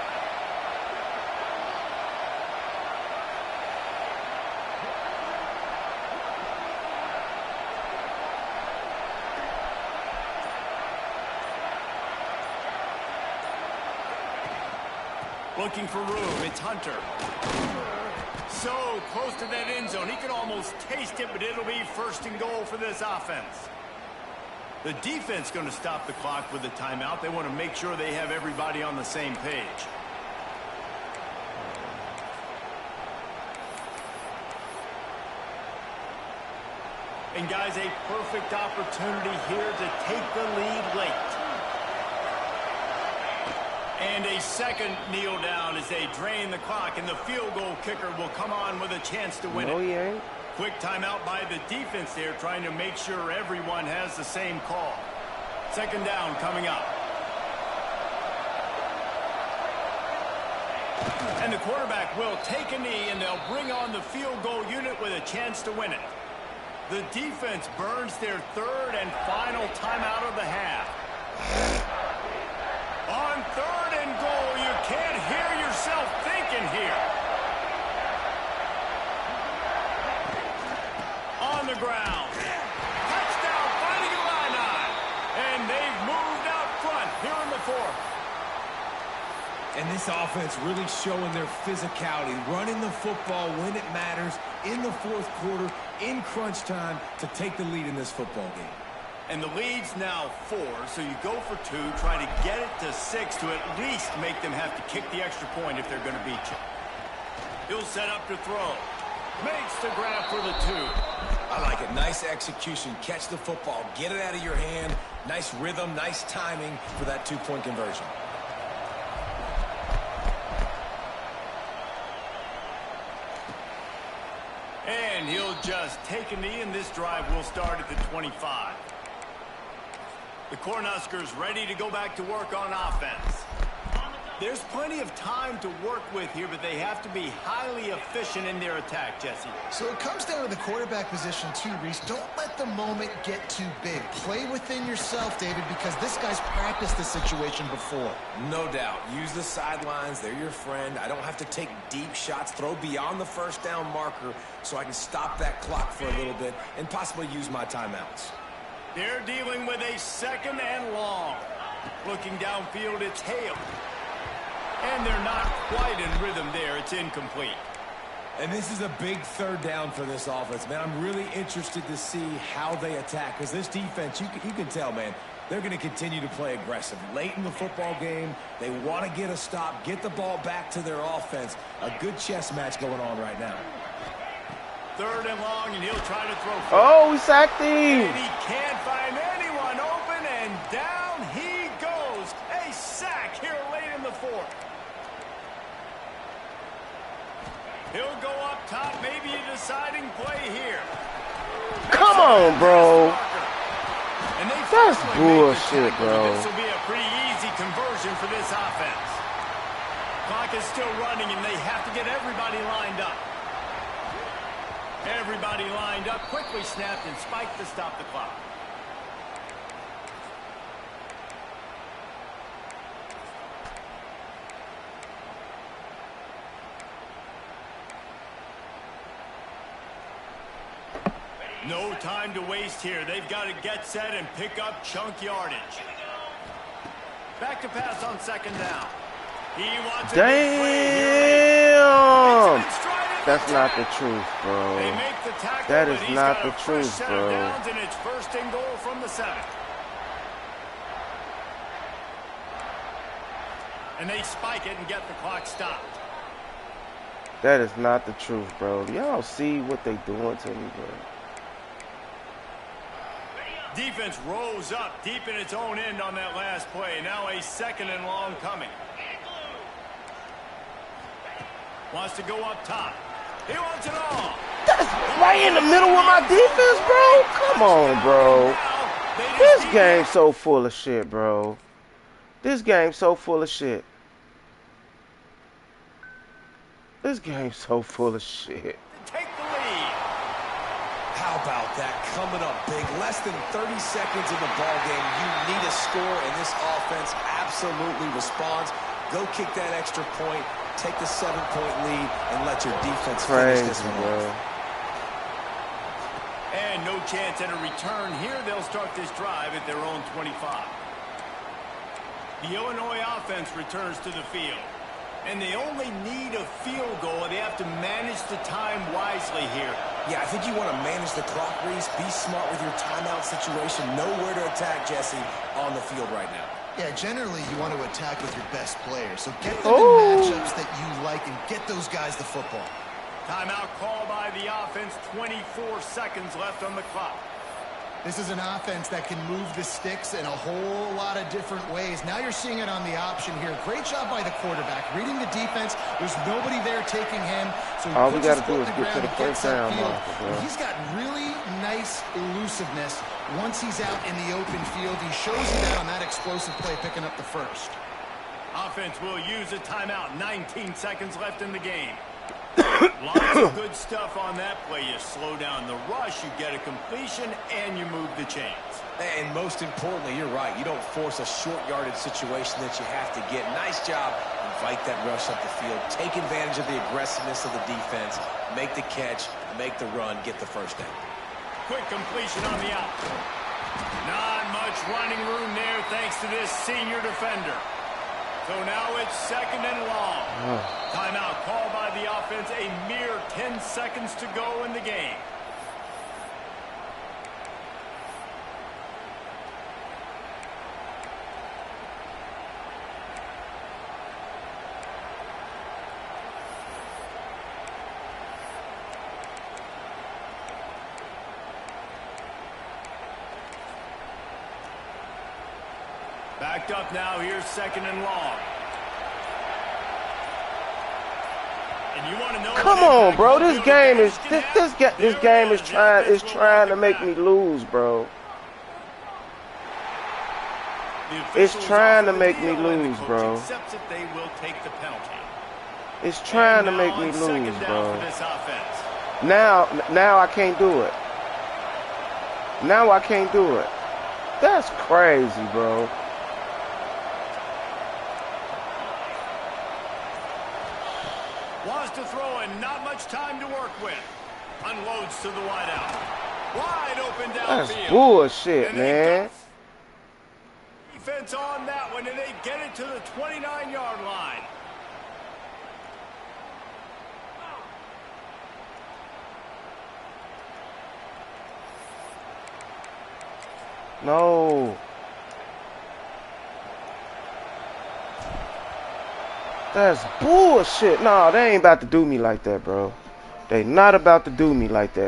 Looking for room. It's Hunter. So close to that end zone. He can almost taste it, but it'll be 1st and goal for this offense. The defense going to stop the clock with a timeout. They want to make sure they have everybody on the same page. And guys, a perfect opportunity here to take the lead late. And a second kneel down as they drain the clock, and the field goal kicker will come on with a chance to win it. No, he ain't. Quick timeout by the defense there, trying to make sure everyone has the same call. 2nd down coming up. And the quarterback will take a knee, and they'll bring on the field goal unit with a chance to win it. The defense burns their 3rd and final timeout of the half. On 3rd and goal, you can't hear yourself thinking here. On the ground. Touchdown, Fighting Illini. This offense really showing their physicality, running the football when it matters, in the fourth quarter, in crunch time, to take the lead in this football game. And the lead's now 4, so you go for 2, try to get it to 6 to at least make them have to kick the extra point if they're going to beat you. He'll set up to throw. Makes the grab for the 2. I like it. Nice execution. Catch the football. Get it out of your hand. Nice rhythm, nice timing for that 2-point conversion. And he'll just take a knee, and this drive will start at the 25. The Cornhuskers ready to go back to work on offense. There's plenty of time to work with here, but they have to be highly efficient in their attack, Jesse. So it comes down to the quarterback position too, Reese. Don't let the moment get too big. Play within yourself, David, because this guy's practiced this situation before. No doubt. Use the sidelines. They're your friend. I don't have to take deep shots. Throw beyond the first down marker so I can stop that clock for a little bit and possibly use my timeouts. They're dealing with a 2nd and long. Looking downfield, it's Hale. And they're not quite in rhythm there. It's incomplete. And this is a big 3rd down for this offense, man. I'm really interested to see how they attack, because this defense, you can tell, man, they're going to continue to play aggressive. Late in the football game, they want to get a stop, get the ball back to their offense. A good chess match going on right now. 3rd and long, and he'll try to throw. Oh, we sacked him. And he can't find anyone open, and down he goes. A sack here late in the 4th. He'll go up top, maybe a deciding play here. Come on, bro. And That's bullshit, bro. This will be a pretty easy conversion for this offense. Clock is still running, and they have to get everybody lined up. Everybody lined up, quickly snapped and spiked to stop the clock. No time to waste here. They've got to get set and pick up chunk yardage. Back to pass on 2nd down. He wants Damn! That's not the truth, bro. They make the tackle, that is not the truth, bro. And it's 1st and goal from the 7. And they spike it and get the clock stopped. That is not the truth, bro. Y'all see what they doing to me, bro. Defense rose up deep in its own end on that last play. Now a 2nd and long coming. Wants to go up top. He wants it all. That's right in the middle of my defense, bro. Come on, bro. This game's so full of shit, bro. This game's so full of shit. This game's so full of shit. Take the lead. How about that? Coming up big. Less than 30 seconds in the ball game. You need a score, and this offense absolutely responds. Go kick that extra point. Take the 7-point lead and let your defense finish this one off. And no chance at a return here. They'll start this drive at their own 25. The Illinois offense returns to the field. And they only need a field goal. They have to manage the time wisely here. Yeah, I think you want to manage the clock, Reese. Be smart with your timeout situation. Know where to attack, Jesse, on the field right now. Yeah, generally you want to attack with your best players. So get them in matchups that you like and get those guys the football. Timeout call by the offense. 24 seconds left on the clock. This is an offense that can move the sticks in a whole lot of different ways. Now you're seeing it on the option here. Great job by the quarterback. Reading the defense. There's nobody there taking him. So all we got to do is get to the first down marker, bro. He's got really nice elusiveness once he's out in the open field. He shows you that on that explosive play, picking up the first. Offense will use a timeout. 19 seconds left in the game. Lots of good stuff on that play. You slow down the rush, you get a completion, and you move the chains. And most importantly, you're right. You don't force a short yardage situation that you have to get. Nice job. Invite that rush up the field. Take advantage of the aggressiveness of the defense. Make the catch, make the run, get the first down. Quick completion on the out. Not much running room there thanks to this senior defender. So now it's 2nd and long. Timeout called by the offense. A mere 10 seconds to go in the game. Backed up now. Here's 2nd and long. And you want to know? Come on, bro. This game is trying to make me lose, bro. It's trying to make me lose, bro. It's trying to make me lose, bro. Now I can't do it. Now I can't do it. That's crazy, bro. Wants to throw and not much time to work with. Unloads to the wideout. Wide open downfield. That's bullshit, man. Defense on that one, and they get it to the 29-yard line. No. That's bullshit. No, they ain't about to do me like that, bro. They not about to do me like that.